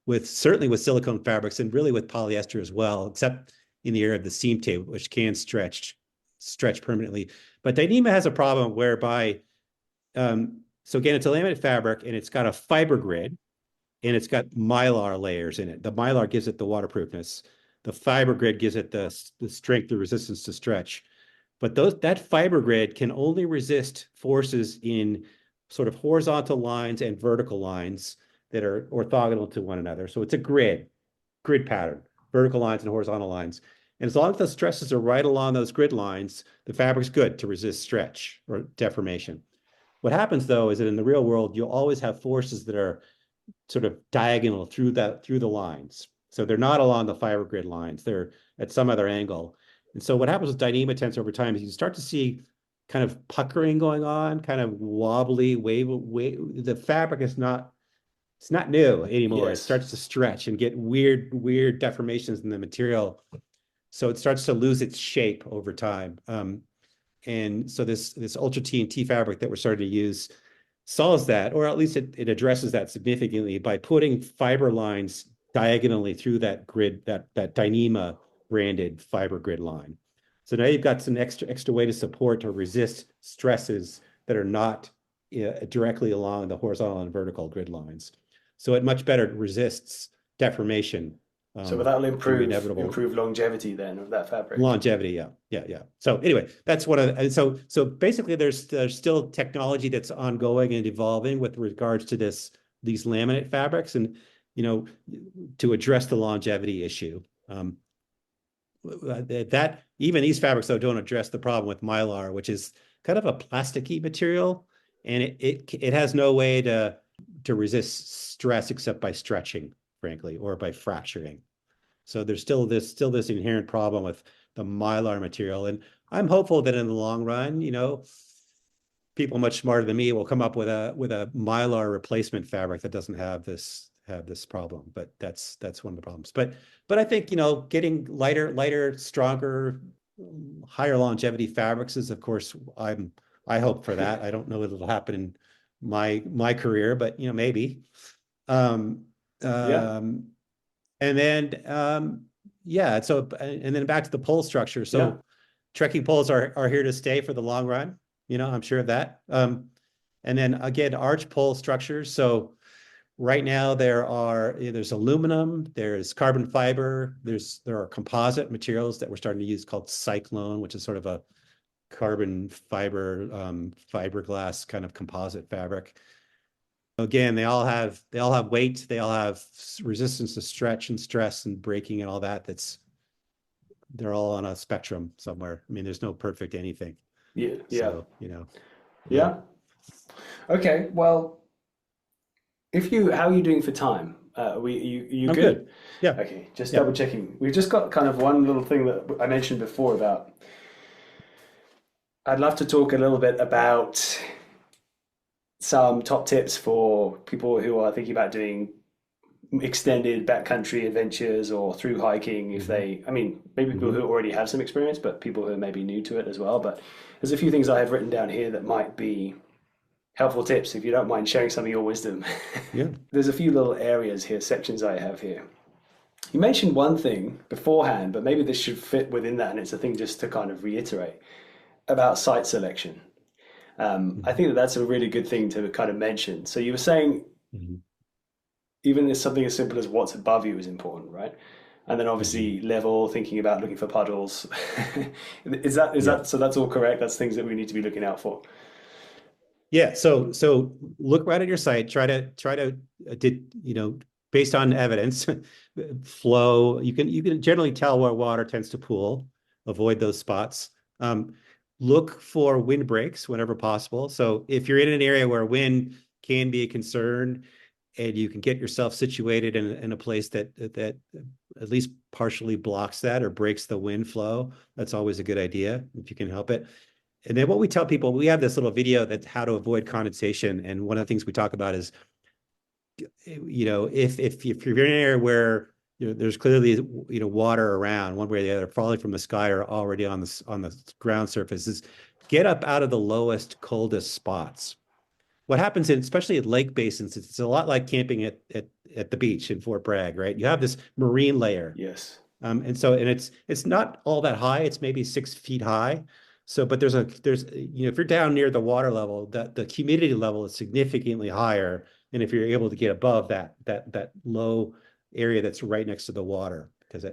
with certainly with silicone fabrics and really with polyester as well, except in the area of the seam tape, which can stretch permanently. But Dyneema has a problem whereby, so again, it's a laminate fabric and it's got a fiber grid and it's got mylar layers in it. The mylar gives it the waterproofness. The fiber grid gives it the strength, the resistance to stretch. But that fiber grid can only resist forces in sort of horizontal lines and vertical lines that are orthogonal to one another. So it's a grid pattern, vertical lines and horizontal lines. And as long as the stresses are right along those grid lines, the fabric's good to resist stretch or deformation. What happens though is that in the real world, you'll always have forces that are sort of diagonal through the lines. So they're not along the fiber grid lines. They're at some other angle. And so what happens with Dyneema tents over time is you start to see kind of puckering going on, kind of wobbly, the fabric is not, it's not new anymore. It Yes. starts to stretch and get weird deformations in the material. So it starts to lose its shape over time. And so this Ultra TNT fabric that we're starting to use solves that, or at least it addresses that significantly by putting fiber lines diagonally through that grid, that Dyneema branded fiber grid line. So now you've got some extra way to support or resist stresses that are not directly along the horizontal and vertical grid lines. So it much better resists deformation. So that'll inevitable improve longevity then of that fabric. longevity. Yeah. So anyway, that's one of the, so basically there's still technology that's ongoing and evolving with regards to these laminate fabrics and, to address the longevity issue. That even these fabrics though don't address the problem with mylar, which is kind of a plasticky material, and it has no way to resist stress except by stretching, frankly, or by fracturing. So there's still this inherent problem with the mylar material, and I'm hopeful that in the long run, people much smarter than me will come up with a mylar replacement fabric that doesn't have this problem. But that's one of the problems. But I think getting lighter, stronger, higher longevity fabrics is, of course, I hope for that. I don't know if it'll happen in my career, but maybe. Yeah. And then so and then back to the pole structure. So Yeah. trekking poles are here to stay for the long run. I'm sure of that. And then again, arch pole structures. So right now there's aluminum, there's carbon fiber, there are composite materials that we're starting to use called cyclone, which is sort of a carbon fiber, fiberglass kind of composite fabric. Again, they all have weight, they all have resistance to stretch and stress and breaking and all that. They're all on a spectrum somewhere. I mean, there's no perfect anything. Yeah. So, Yeah. Okay. Well, how are you doing for time? You I'm good? good. Yeah. Okay. Just Yeah. double checking. We've just got kind of one little thing that I mentioned before about. I'd love to talk a little bit about some top tips for people who are thinking about doing extended backcountry adventures or through hiking if maybe people who already have some experience, but people who are maybe new to it as well. But there's a few things I have written down here that might be helpful tips if you don't mind sharing some of your wisdom. Yeah. There's a few little areas here, sections I have here. You mentioned one thing beforehand, but maybe this should fit within that, and it's a thing just to kind of reiterate about site selection. I think that's a really good thing to kind of mention. So you were saying even if something as simple as what's above you is important, right? And then obviously level, thinking about looking for puddles. Is that so? That's all correct. That's things that we need to be looking out for. Yeah. So look right at your site. Try to based on evidence, flow. You can generally tell where water tends to pool. Avoid those spots. Look for wind breaks whenever possible. So if you're in an area where wind can be a concern, and you can get yourself situated in a place that at least partially blocks that or breaks the wind flow, that's always a good idea if you can help it. And then what we tell people, we have this little video that's how to avoid condensation. And one of the things we talk about is if you're in an area where there's clearly water around one way or the other, falling from the sky or already on the ground surface, is get up out of the lowest, coldest spots. What happens in, especially at lake basins, it's a lot like camping at the beach in Fort Bragg, right? You have this marine layer. Yes. And it's not all that high. It's maybe 6 feet high. So, but if you're down near the water level, the humidity level is significantly higher than if you're able to get above that low area that's right next to the water, because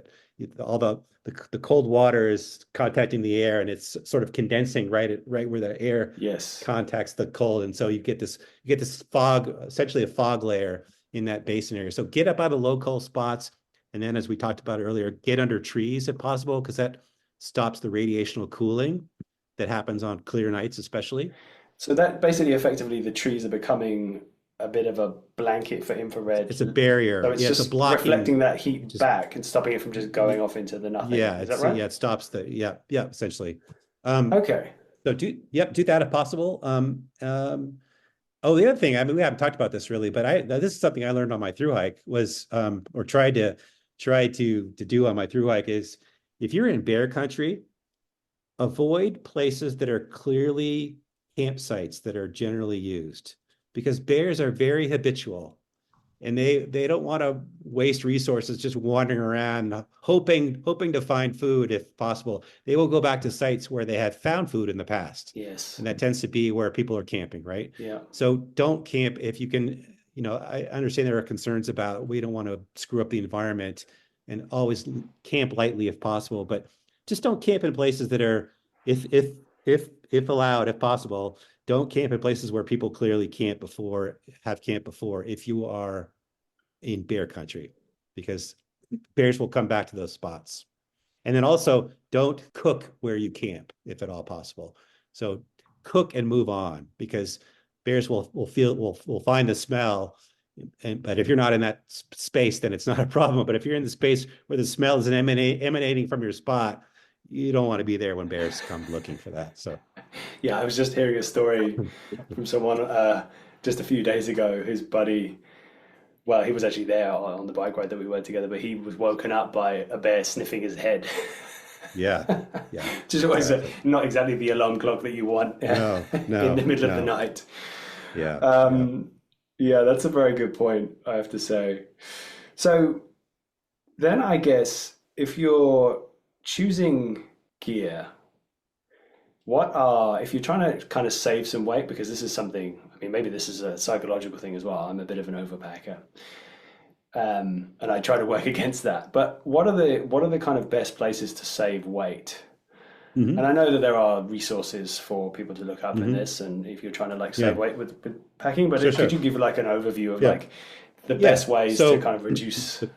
all the cold water is contacting the air and it's sort of condensing right where the air Yes. contacts the cold, and so you get this fog, essentially a fog layer in that basin area. So get up out of low cold spots. And then, as we talked about earlier, get under trees if possible, because that stops the radiational cooling that happens on clear nights, especially. So that basically effectively the trees are becoming a bit of a blanket for infrared. It's a So barrier. it's Yeah, it's a just blocking. reflecting that heat Just back and stopping it from just going off into the nothing. yeah, Is that right? it stops yeah, essentially. Um, Okay. so do that if possible. Oh, the other thing, I mean, we haven't talked about this really, but this is something I learned on my through hike was, or tried to do on my through hike, is if you're in bear country, avoid places that are clearly campsites that are generally used, because bears are very habitual and they don't want to waste resources just wandering around hoping to find food if possible. They will go back to sites where they have found food in the past, Yes. and that tends to be where people are camping, right? Yeah. So don't camp if you can. I understand there are concerns about, we don't want to screw up the environment, and always camp lightly if possible, but just don't camp in places that are, if allowed, if possible, don't camp in places where people clearly have camped before if you are in bear country, because bears will come back to those spots. And then also don't cook where you camp if at all possible. So cook and move on, because bears will find the smell. But if you're not in that space, then it's not a problem. But if you're in the space where the smell is emanating from your spot, you don't want to be there when bears come looking for that. So Yeah, I was just hearing a story from someone just a few days ago. His buddy, well, he was actually there on the bike ride that we were together, but he was woken up by a bear sniffing his head. yeah, yeah, Just always not exactly the alarm clock that you want no, in the no, middle of the no, night. yeah, yeah. Um, yeah, that's a very good point, I have to say. So then I guess if you're choosing gear, if you're trying to kind of save some weight, because this is something, I mean, maybe this is a psychological thing as well. I'm a bit of an overpacker. And I try to work against that. But what are the kind of best places to save weight? And Hmm. I know that there are resources for people to look up in Hmm. this, and if you're trying to like save Yeah, weight with packing, but sure, could sure. you give like an overview of Yeah, like the yeah. best ways to So kind of reduce the,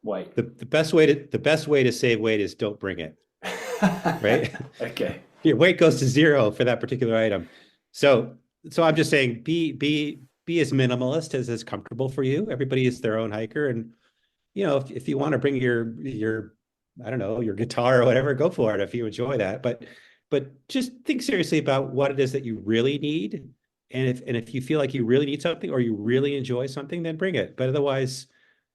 weight? the best way to save weight is don't bring it, right? Okay. Your weight goes to zero for that particular item. So I'm just saying, be as minimalist as is comfortable for you. Everybody is their own hiker, and if you want to bring your I don't know, your guitar or whatever, go for it if you enjoy that. But just think seriously about what it is that you really need. And if you feel like you really need something or you really enjoy something, then bring it. But otherwise,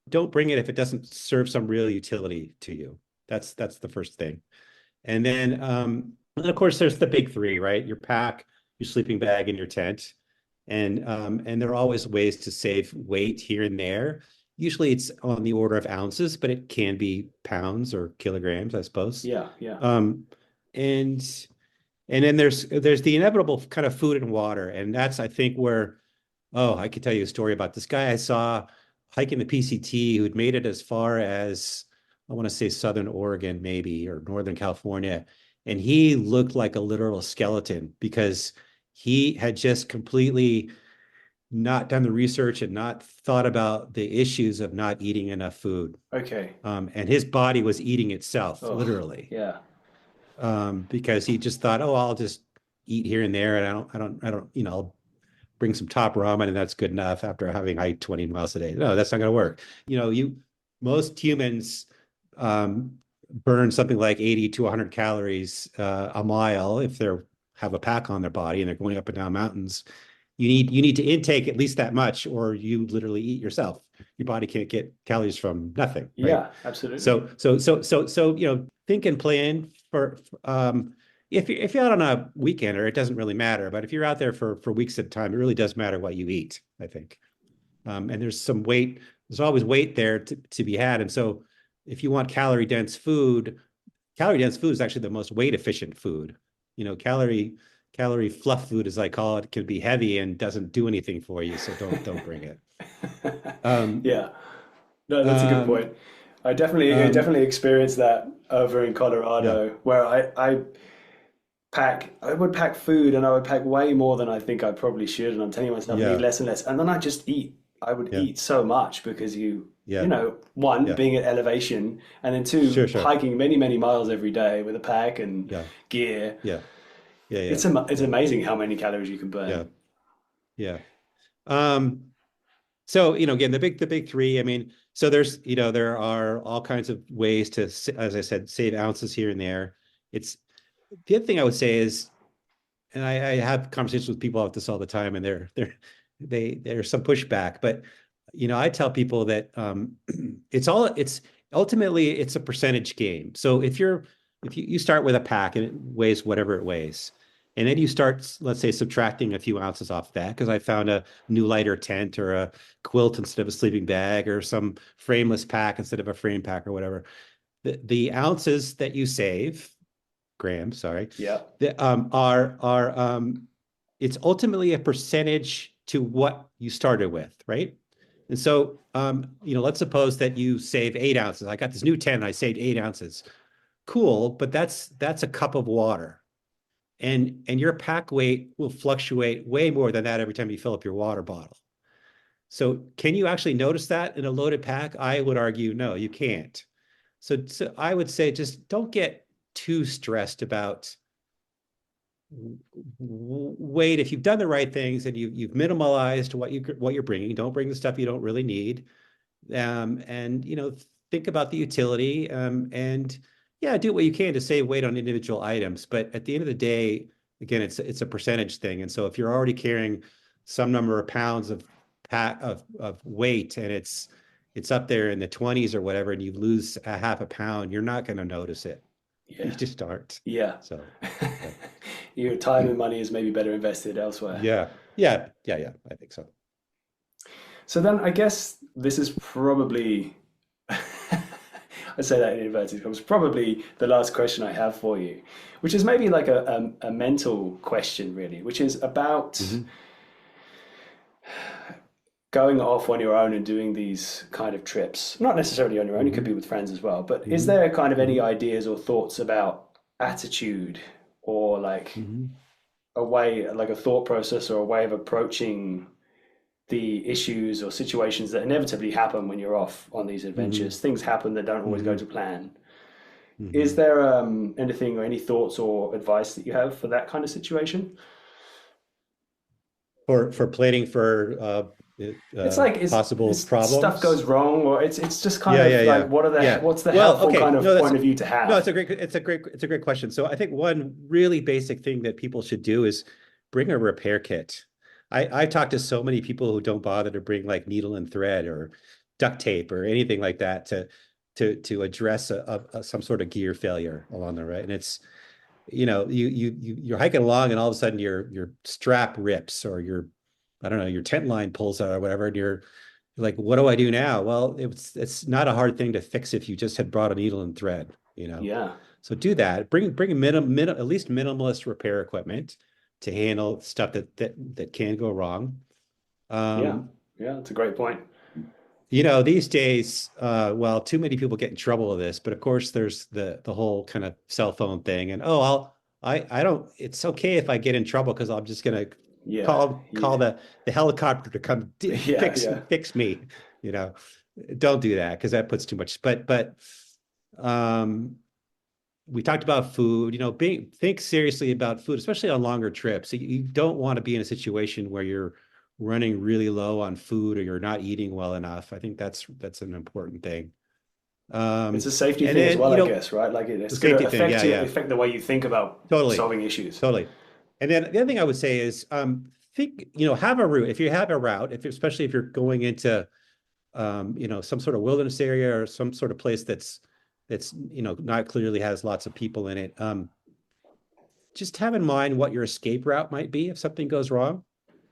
don't bring it if it doesn't serve some real utility to you. That's the first thing. And of course, there's the big three, right? Your pack, your sleeping bag, and your tent. And there are always ways to save weight here and there. Usually it's on the order of ounces, but it can be pounds or kilograms, I suppose. Yeah, yeah. Um, and and then there's the inevitable kind of food and water, and that's, I think, where, oh, I could tell you a story about this guy I saw hiking the PCT who'd made it as far as, I want to say, Southern Oregon, maybe, or Northern California. And he looked like a literal skeleton because he had just completely not done the research and not thought about the issues of not eating enough food. Okay. And his body was eating itself, Oh, literally, yeah. because he just thought, oh, I'll just eat here and there, and I don't, I'll bring some top ramen, and that's good enough after having hiked 20 miles a day. No, that's not going to work. Most humans burn something like 80 to 100 calories a mile if they have a pack on their body and they're going up and down mountains. you need to intake at least that much, or you literally eat yourself. Your body can't get calories from nothing, right? Yeah, absolutely. So think and plan for if you're out on a weekend, or it doesn't really matter, but if you're out there for weeks at a time, it really does matter what you eat, I think. And there's always weight there to be had. And so if you want calorie dense food is actually the most weight efficient food. Calorie fluff food, as I call it, can be heavy and doesn't do anything for you. So don't bring it. Um, Yeah. No, that's a good um, point. I definitely um, experienced that over in yeah, Colorado, where I would pack food and I would pack way more than I think I probably should, and I'm telling myself I need yeah, less and less, and then I just eat. I would yeah, eat so much because yeah, one, yeah. being at elevation, and then Sure, two, sure. hiking many, many miles every day with a pack and Yeah, gear. yeah, yeah, yeah, It's yeah, amazing how many calories you can yeah, burn. yeah. Um, So, again, the big three, I mean, so there are all kinds of ways to, as I said, save ounces here and there. It's the other thing I would say is, and I have conversations with people about this all the time, and there's some pushback, but I tell people that it's ultimately it's a percentage game. So if you start with a pack and it weighs whatever it weighs, and then you start, let's say, subtracting a few ounces off that because I found a new lighter tent or a quilt instead of a sleeping bag or some frameless pack instead of a frame pack or whatever. The ounces that you save, grams, sorry, Yeah. that are it's ultimately a percentage to what you started with, right? And so, let's suppose that you save 8 ounces. I got this new 10, I saved 8 ounces. Cool, but that's a cup of water. And your pack weight will fluctuate way more than that every time you fill up your water bottle. So can you actually notice that in a loaded pack? I would argue no, you can't. So I would say just don't get too stressed about weight. If you've done the right things and you've minimalized what you're bringing, don't bring the stuff you don't really need. And think about the utility. And yeah, do what you can to save weight on individual items. But at the end of the day, again, it's a percentage thing. And so if you're already carrying some number of pounds of weight, and it's up there in the 20s or whatever, and you lose a half a pound, you're not going to notice it. You Yeah. just aren't. Yeah. So yeah. Your time and money is maybe better invested elsewhere. Yeah. Yeah. Yeah. Yeah. I think so. So then I guess this is probably, I say that in inverted commas, probably the last question I have for you, which is maybe like a mental question, really, which is about Hmm. going off on your own and doing these kind of trips. Not necessarily on your own, it could Hmm. be with friends as well. But is Hmm. there kind of any Hmm. ideas or thoughts about attitude or like Hmm. a way, like a thought process or a way of approaching the issues or situations that inevitably happen when you're off on these Hmm. adventures? Things happen that don't always go to Hmm. plan. Is Hmm. there anything or any thoughts or advice that you have for that kind of situation? For planning for It's like possible it's stuff problems. goes wrong, or it's just kind Yeah, yeah, of like yeah, yeah. what's the Well, helpful okay. kind No, of that's point of view to no, have? it's a great question. So I think one really basic thing that people should do is bring a repair kit. I talk to so many people who don't bother to bring like needle and thread or duct tape or anything like that to address some sort of gear failure along the way. And it's you're hiking along and all of a sudden your strap rips or your I don't know your tent line pulls out or whatever, and you're like, what do I do now? Well, it's not a hard thing to fix if you just had brought a needle and thread. Yeah, So do that. Bring a at least minimalist repair equipment to handle stuff that can go wrong. yeah, Um, yeah. That's a great point. these days, well, too many people get in trouble with this, but of course there's the whole kind of cell phone thing, and I don't. It's okay if I get in trouble because I'm just gonna Yeah, call yeah, the helicopter to come yeah, fix yeah, fix me. You know, don't do that because that puts too much. But um, we talked about food. Think seriously about food, especially on longer trips. You don't want to be in a situation where you're running really low on food or you're not eating well enough. I think that's an important thing. it's a safety And thing as then, well, I guess, right? Like the it's going to safety thing. Yeah, yeah, affect the way you think about totally, solving issues. totally. And then the other thing I would say is think, have a route. If you have a route, especially if you're going into, some sort of wilderness area or some sort of place that's not clearly has lots of people in it. Just have in mind what your escape route might be if something goes wrong.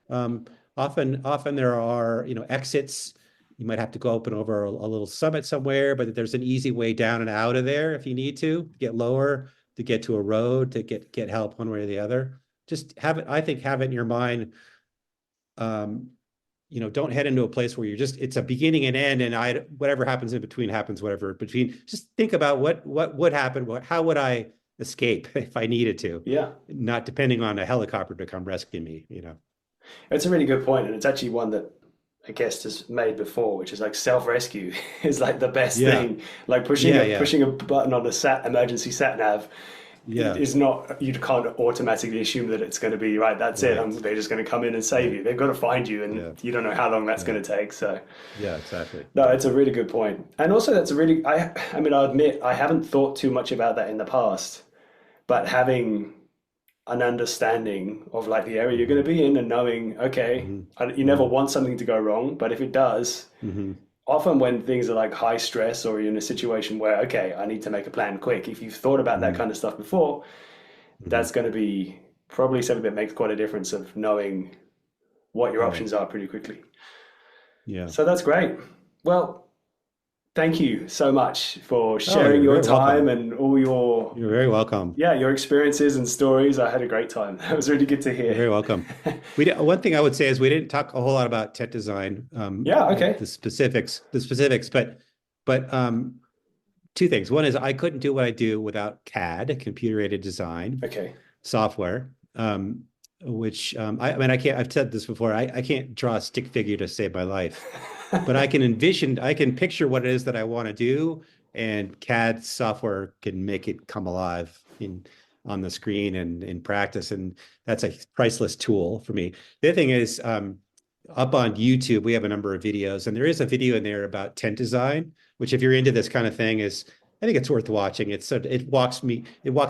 Um, often there are, exits. You might have to go up and over a little summit somewhere, but there's an easy way down and out of there if you need to get lower, to get to a road, to get help one way or the other. Just have it. I think have it in your mind. Um, don't head into a place where it's a beginning and end, and whatever happens in between happens. Whatever between, just think about what would happen. How would I escape if I needed to? Yeah. Not depending on a helicopter to come rescue me. It's a really good point, and it's actually one that a guest has made before, which is like self-rescue is like the best thing. Like pushing a button on the emergency sat nav is not, you can't automatically assume that it's going to be right. That's it. They're just going to come in and save you. They've got to find you, and you don't know how long that's going to take. So yeah, exactly. No, it's a really good point. And also that's a really, I mean, I admit I haven't thought too much about that in the past, but having an understanding of like the area you're going to be in and knowing, okay, you never want something to go wrong, but if it does, often when things are like high stress or you're in a situation where, okay, I need to make a plan quick, if you've thought about that kind of stuff before, that's going to be probably something that makes quite a difference of knowing what your options are pretty quickly. Yeah. So that's great. Well, thank you so much for sharing your time and all your... You're very welcome. Yeah, your experiences and stories. I had a great time. That was really good to hear. You're very welcome. One thing I would say is we didn't talk a whole lot about tent design. The specifics, but two things. One is I couldn't do what I do without CAD, computer-aided design software, which I can't, I've said this before, I can't draw a stick figure to save my life. But I can picture what it is that I want to do, and CAD software can make it come alive on the screen and in practice. And that's a priceless tool for me. The other thing is, up on YouTube, we have a number of videos, and there is a video in there about tent design, which if you're into this kind of thing I think it's worth watching. It walks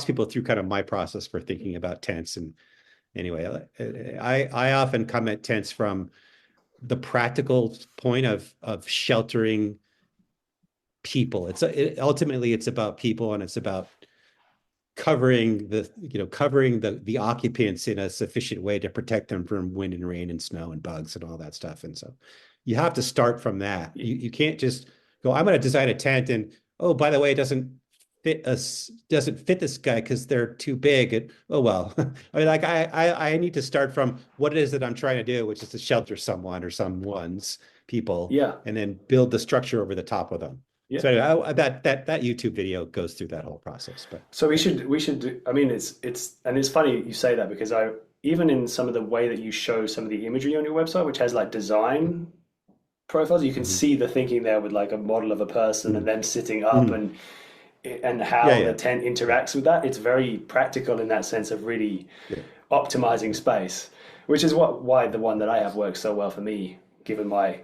people through kind of my process for thinking about tents. And anyway, I often come at tents from the practical point of sheltering people. Ultimately it's about people, and it's about covering the occupants in a sufficient way to protect them from wind and rain and snow and bugs and all that stuff. And so you have to start from that. You can't just go, I'm going to design a tent, and oh, by the way, it doesn't fit this guy because they're too big. And oh well. I mean, like I need to start from what it is that I'm trying to do, which is to shelter someone or someone's people, and then build the structure over the top of them. So anyway, that YouTube video goes through that whole process. But so we should I mean, it's funny you say that, because even in some of the way that you show some of the imagery on your website, which has like design profiles, you can see the thinking there with like a model of a person and them sitting up and how the tent interacts with that. It's very practical in that sense of really optimizing space, which is why the one that I have works so well for me, given my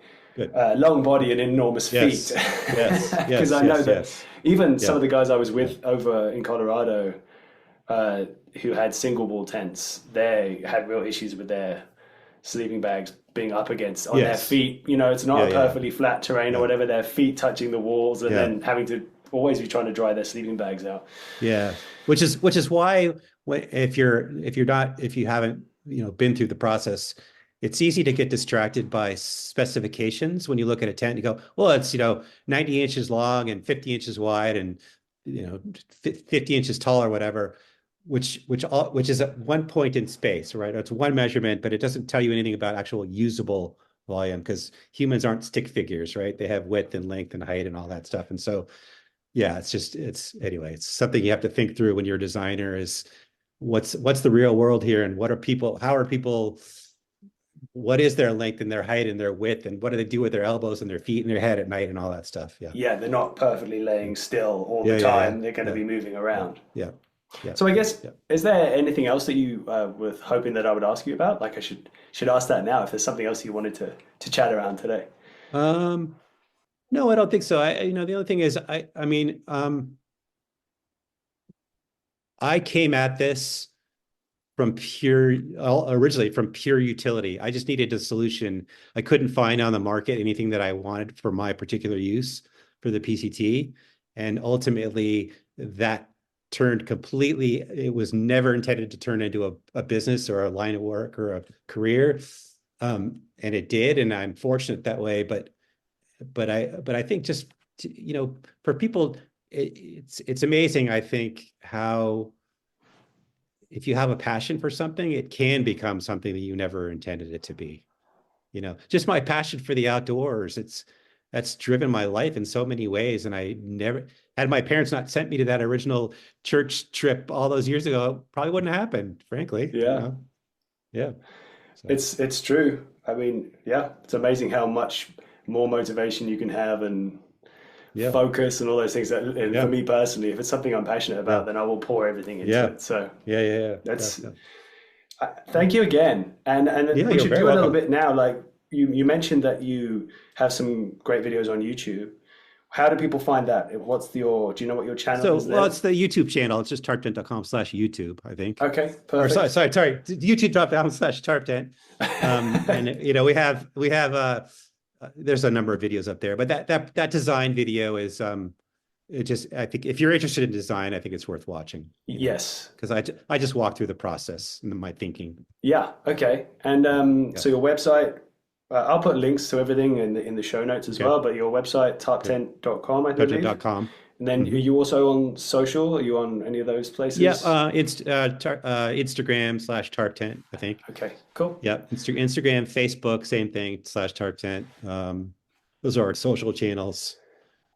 long body and enormous feet. Because I know that even some of the guys I was with over in Colorado who had single wall tents, they had real issues with their sleeping bags being up against on their feet. It's not a perfectly flat terrain or whatever, their feet touching the walls and then having to always be trying to dry their sleeping bags out. Which is why if you haven't been through the process, it's easy to get distracted by specifications. When you look at a tent, you go, well, it's 90 inches long and 50 inches wide and 50 inches tall or whatever, which is at one point in space, right? It's one measurement, but it doesn't tell you anything about actual usable volume, because humans aren't stick figures, right? They have width and length and height and all that stuff. And so it's something you have to think through when you're a designer, is what's the real world here, and what is their length and their height and their width, and what do they do with their elbows and their feet and their head at night and all that stuff. They're not perfectly laying still all the time. They're going to be moving around. So I guess, is there anything else that you were hoping that I would ask you about? Like I should ask that now, if there's something else you wanted to chat around today. No, I don't think so. The other thing is, I came at this originally from pure utility. I just needed a solution. I couldn't find on the market anything that I wanted for my particular use for the PCT. And ultimately that turned completely, it was never intended to turn into a business or a line of work or a career. And it did, and I'm fortunate that way. But I think just for people, it's amazing. I think how if you have a passion for something, it can become something that you never intended it to be. Just my passion for the outdoors. That's driven my life in so many ways. And I never had my parents not sent me to that original church trip all those years ago, it probably wouldn't have happened, frankly. Yeah. Yeah. So, It's true. I mean, yeah, it's amazing how much more motivation you can have and yeah. focus and all those things. And Yeah. for me personally, if it's something I'm passionate about, Yeah. then I will pour everything into Yeah. it. So Yeah. that's Yeah. thank you again. And Yeah, we you're should very do a little welcome. bit now. Like you mentioned that you have some great videos on YouTube. How do people find that? Do you know what your channel is Well, there? it's the YouTube channel. It's just tarptent.com/YouTube, I think. Okay, Or perfect. sorry, YouTube.com/tarptent. We have there's a number of videos up there, but that design video is I think if you're interested in design, I think it's worth watching, Yes. because I just walk through the process and my thinking. Yeah. Okay. And Yeah. so your website, I'll put links to everything in the show notes as Okay. well. But your website, Good. tarptent.com, I believe. Tarptent.com. And then are Mm-hmm. you also on social? Are you on any of those Yeah. places? Instagram/Tarptent, I think. Okay. Cool. Yeah. Instagram, Facebook, same thing, /Tarptent. Those are our social channels.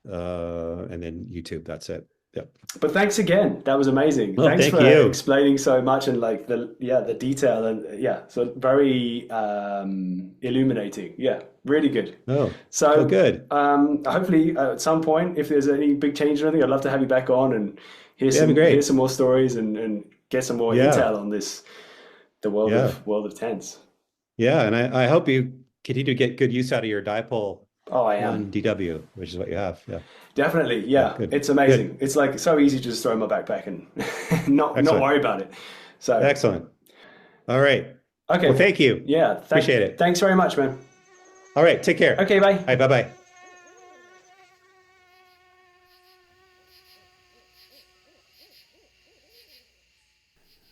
And then YouTube. That's it. Yep. But thanks again. That was amazing. Well, Thanks thank for you. explaining so much and like the detail and so very illuminating. Yeah, really good. Oh, well, So good. hopefully at some point, if there's any big change or anything, I'd love to have you back on and Yeah, that'd be hear great. some more stories and get some more Yeah. intel on the Yeah. world of tents. Yeah. And I hope you continue to get good use out of your dipole Oh, I one am. DW, which is what you have. Yeah. Definitely, Yeah. yeah. Good. It's amazing. Good. It's like so easy to just throw in my backpack and not Excellent. worry about it. So, Excellent. All right. okay, Well, thank you. yeah. Appreciate it. Thanks very much, man. All right. Take care. Okay, bye. All right. Bye-bye.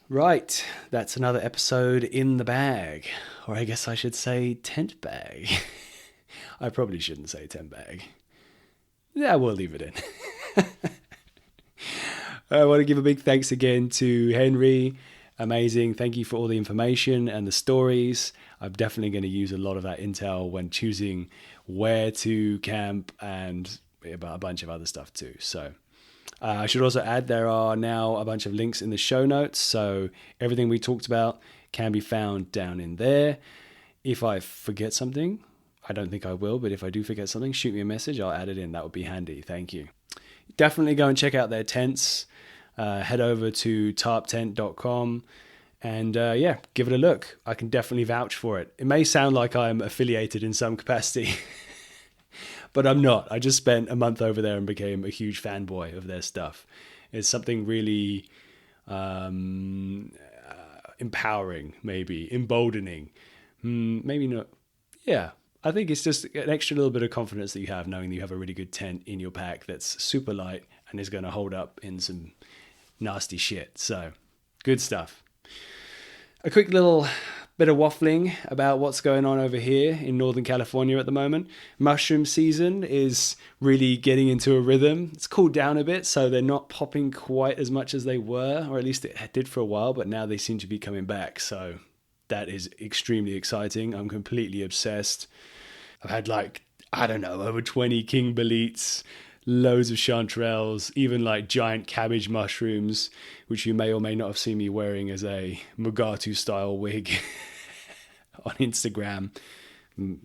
Right, that's another episode in the bag. Or I guess I should say tent bag. I probably shouldn't say tent bag. Yeah, we'll leave it in. I want to give a big thanks again to Henry. Amazing. Thank you for all the information and the stories. I'm definitely going to use a lot of that intel when choosing where to camp and about a bunch of other stuff too. So I should also add there are now a bunch of links in the show notes. So everything we talked about can be found down in there. If I forget something, I don't think I will, but if I do forget something, shoot me a message. I'll add it in. That would be handy. Thank you. Definitely go and check out their tents. Head over to tarptent.com and give it a look. I can definitely vouch for it. It may sound like I'm affiliated in some capacity, but I'm not. I just spent a month over there and became a huge fanboy of their stuff. It's something really empowering, maybe emboldening, maybe not. Yeah, I think it's just an extra little bit of confidence that you have knowing that you have a really good tent in your pack that's super light and is going to hold up in some nasty shit. So good stuff. A quick little bit of waffling about what's going on over here in Northern California at the moment. Mushroom season is really getting into a rhythm. It's cooled down a bit, so they're not popping quite as much as they were, or at least it did for a while, but now they seem to be coming back. So that is extremely exciting. I'm completely obsessed. I've had over 20 king boletes, loads of chanterelles, even like giant cabbage mushrooms, which you may or may not have seen me wearing as a Mugatu style wig on Instagram.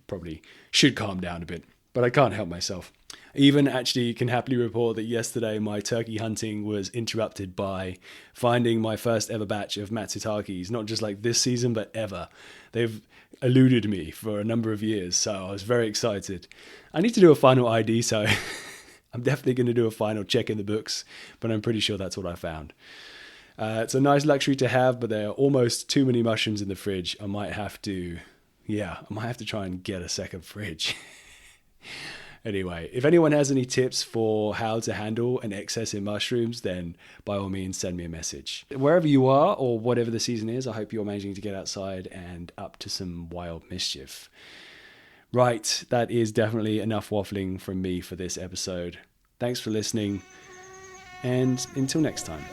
Probably should calm down a bit, but I can't help myself. I even actually can happily report that yesterday my turkey hunting was interrupted by finding my first ever batch of Matsutakis, not just like this season, but ever. They've eluded me for a number of years, so I was very excited. I need to do a final ID, so I'm definitely going to do a final check in the books, but I'm pretty sure that's what I found. It's a nice luxury to have, but there are almost too many mushrooms in the fridge. I might have to try and get a second fridge. Anyway, if anyone has any tips for how to handle an excess in mushrooms, then by all means send me a message. Wherever you are or whatever the season is, I hope you're managing to get outside and up to some wild mischief. Right, that is definitely enough waffling from me for this episode. Thanks for listening, and until next time.